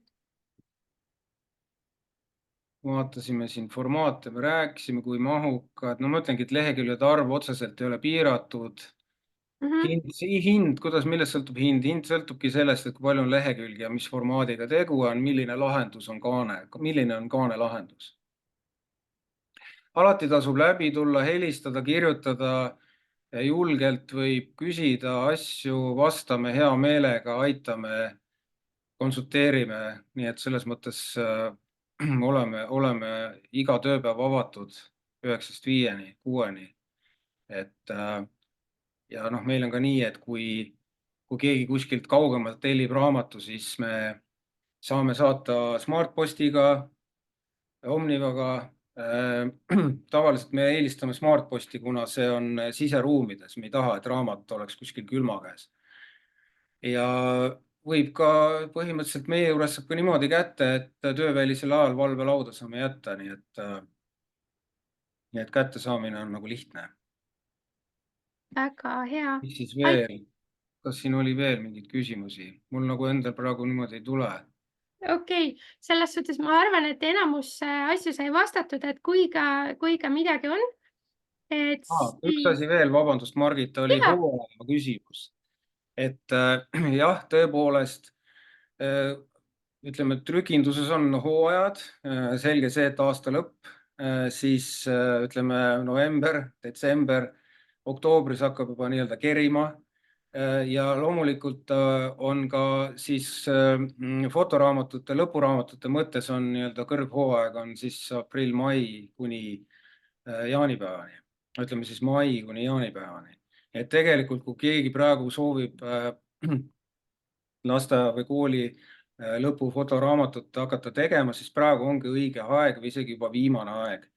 Vaatasime siin formaate, me rääkisime, kui mahukad, ma ütlengi, et leheküljede arv otseselt ei ole piiratud. Hind, millest sõltub hind? Hind sõltubki sellest, et kui palju on lehekülgi ja mis formaadiga tegu on, milline on kaane lahendus. alati tasub läbi tulla, helistada, kirjutada, julgelt võib küsida asju, vastame hea meelega, aitame, konsulteerime, nii et selles mõttes oleme iga tööpäev avatud 9-5, 6. Ja noh, meil on ka nii, et kui keegi kuskilt kaugemalt tellib raamatu, siis me saame saata Smartpostiga, Omnivaga. Tavaliselt me eelistame Smartposti, kuna see on siseruumides, me ei taha, et raamat oleks kuskil külma käes. Ja võib ka põhimõtteliselt meie juures saab ka niimoodi kätte, et töövälisel ajal valvelauda saame jätta, nii et kättesaamine on nagu lihtne. Väga hea. Mis siis veel? Kas siin oli veel mingeid küsimusi? Mul nagu endal praegu niimoodi ei tule. Okei, selles suhtes ma arvan, et enamus asju sai vastatud, et kui ka midagi on, et Üks siis asi veel, vabandust, Margit, oli ja, hooaja küsimus. Et jah, tõepoolest, ütleme, trükinduses on hooajad, selge see, et aasta lõpp, siis ütleme november, detsember, oktoobris hakkab juba nii-öelda kerima. Ja loomulikult on ka siis fotoraamatute, lõpuraamatute mõttes on nii-öelda kõrghooaeg on siis aprill-mai kuni jaanipäevani, ütleme siis mai kuni jaanipäevani. Et tegelikult, kui keegi praegu soovib lasteaia või kooli lõpufotoraamatut hakata tegema, siis praegu ongi õige aeg või isegi juba viimane aeg,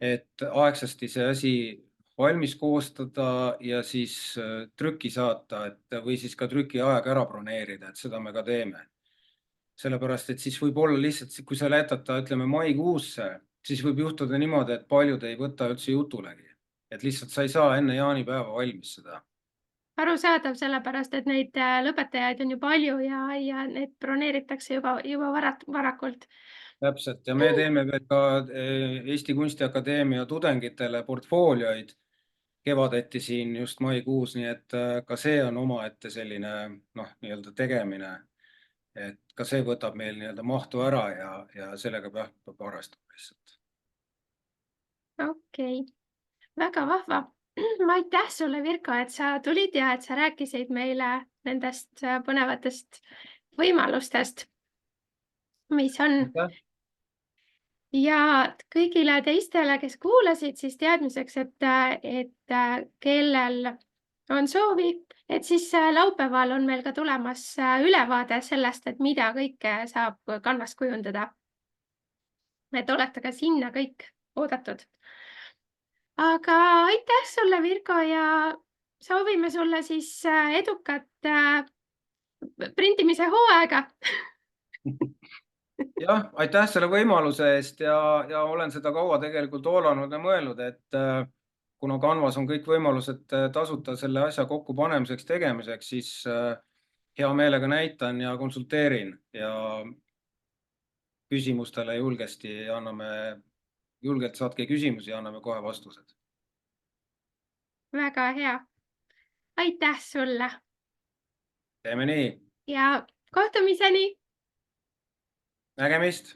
et aegsasti see asi valmis koostada ja siis trükki saata, et või siis ka trükiaeg ära broneerida, et seda me ka teeme. Sellepärast, et siis võib olla lihtsalt, kui sa jätad ta, ütleme, maikuusse, siis võib juhtuda niimoodi, et paljud ei võta üldse jutulegi. Et lihtsalt sa ei saa enne jaanipäeva valmis seda. arusaadav, sellepärast et neid lõpetajaid on ju palju ja need broneeritakse juba varakult. Täpselt, ja me teeme veel ka Eesti Kunstiakadeemia tudengitele portfoolioid kevadeti siin just maikuus, nii et ka see on omaette selline noh, nii-öelda tegemine. Et ka see võtab meil nii-öelda mahtu ära ja sellega peab arvestama lihtsalt. Okei, väga vahva. Aitäh sulle, Virko, et sa tulid ja et sa rääkisid meile nendest põnevatest võimalustest, mis on. Aitäh. Ja kõigile teistele, kes kuulasid, siis teadmiseks, et kellel on soovi, et siis laupäeval on meil ka tulemas ülevaade sellest, et mida kõike saab Canvas kujundada. Et olete ka sinna kõik oodatud. Aga aitäh sulle, Virko, ja soovime sulle siis edukat printimise hooaega. Jah, aitäh selle võimaluse eest ja olen seda kaua tegelikult oodanud ja mõelnud, et kuna Canvas on kõik võimalused tasuta selle asja kokkupanemiseks, tegemiseks, siis hea meelega näitan ja konsulteerin ja küsimustele julgelt saatke küsimusi ja anname kohe vastused. Väga hea. Aitäh sulle Teeme nii. ja kohtumiseni. Nägemist.